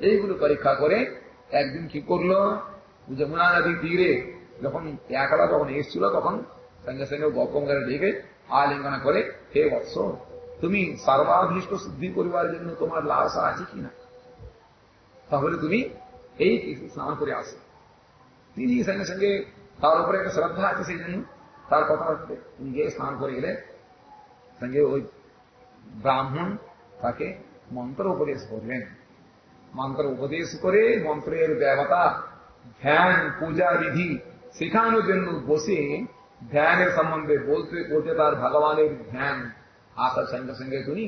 এইগুলো পরীক্ষা করে একদিন কি করলো, যমুনা নদীর তীরে যখন একলা যখন এসেছিল তখন সঙ্গে সঙ্গে গৌতমকে ডেকে আলিঙ্গন করে, হে বৎস, তুমি সর্বাভীষ্ট সিদ্ধি করিবার জন্য তোমার লালসা আছে কিনা, তাহলে তুমি এই স্নান করে আসো। তিনি সঙ্গে সঙ্গে তার উপরে একটা শ্রদ্ধা আছে সেই জন্য তার কথা হচ্ছে তিনি গিয়ে স্নান করে গেলেন। সঙ্গে ওই ব্রাহ্মণ তাকে মন্ত্র উপদেশ করলেন। মন্ত্র উপদেশ করে মন্ত্রের দেবতা ধ্যান পূজা বিধি শেখানোর জন্য বসে ধ্যানের সম্বন্ধে বলতে বলতে তার ভগবানের ধ্যান আসার সঙ্গে সঙ্গে তিনি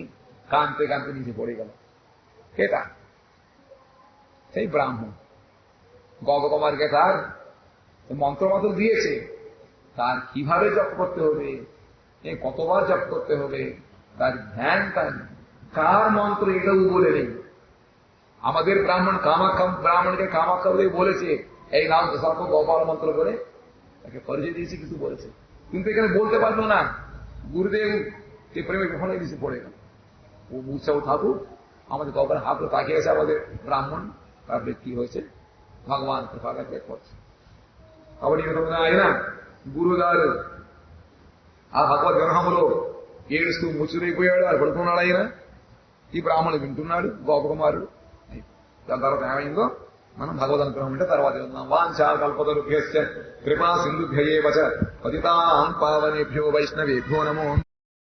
কাঁদতে কাঁদতে নিচে পড়ে গেল। কেটা? সেই ব্রাহ্মণ গগকুমারকে তার মন্ত্রমাত্র দিয়েছে, তার কিভাবে জপ করতে হবে, কতবার জপ করতে হবে, তার ধ্যান কার মন্ত্র এটাও বলে নেই। আমাদের ব্রাহ্মণকে কামাখ্যা বলে বলেছে এই নাম সর্ব গোপাল মন্ত্র বলে তাকে পরিচয় দিয়েছে, কিছু বলেছে, কিন্তু এখানে বলতে পারলো না। গুরুদেব যে প্রেমে কখনো নিচে পড়ে গেল। મૂછાવ થાકું আমাদের কখন হাত তাকিয়ে আছে আমাদের ব্রাহ্মণ তারপরে কি হয়েছে భగవాన్ కృపగా చెప్పవచ్చు కాబట్టి ఈ విధంగా ఆయన గురుగారు ఆ భగవద్ విగ్రహంలో ఏడుస్తూ ముచ్చురైపోయాడు అది పడుకున్నాడు ఆయన ఈ బ్రాహ్మణుడు వింటున్నాడు గోపకుమారుడు దాని తర్వాత ఏమైందో మనం భగవద్ అనుగ్రహం ఉంటే తర్వాత విందాం వాంఛా కల్పతరుభ్యశ్చ కృపా సింధుభ్యయేవ చ పతితాం పావనేభ్యో వైష్ణవేభ్యో నమో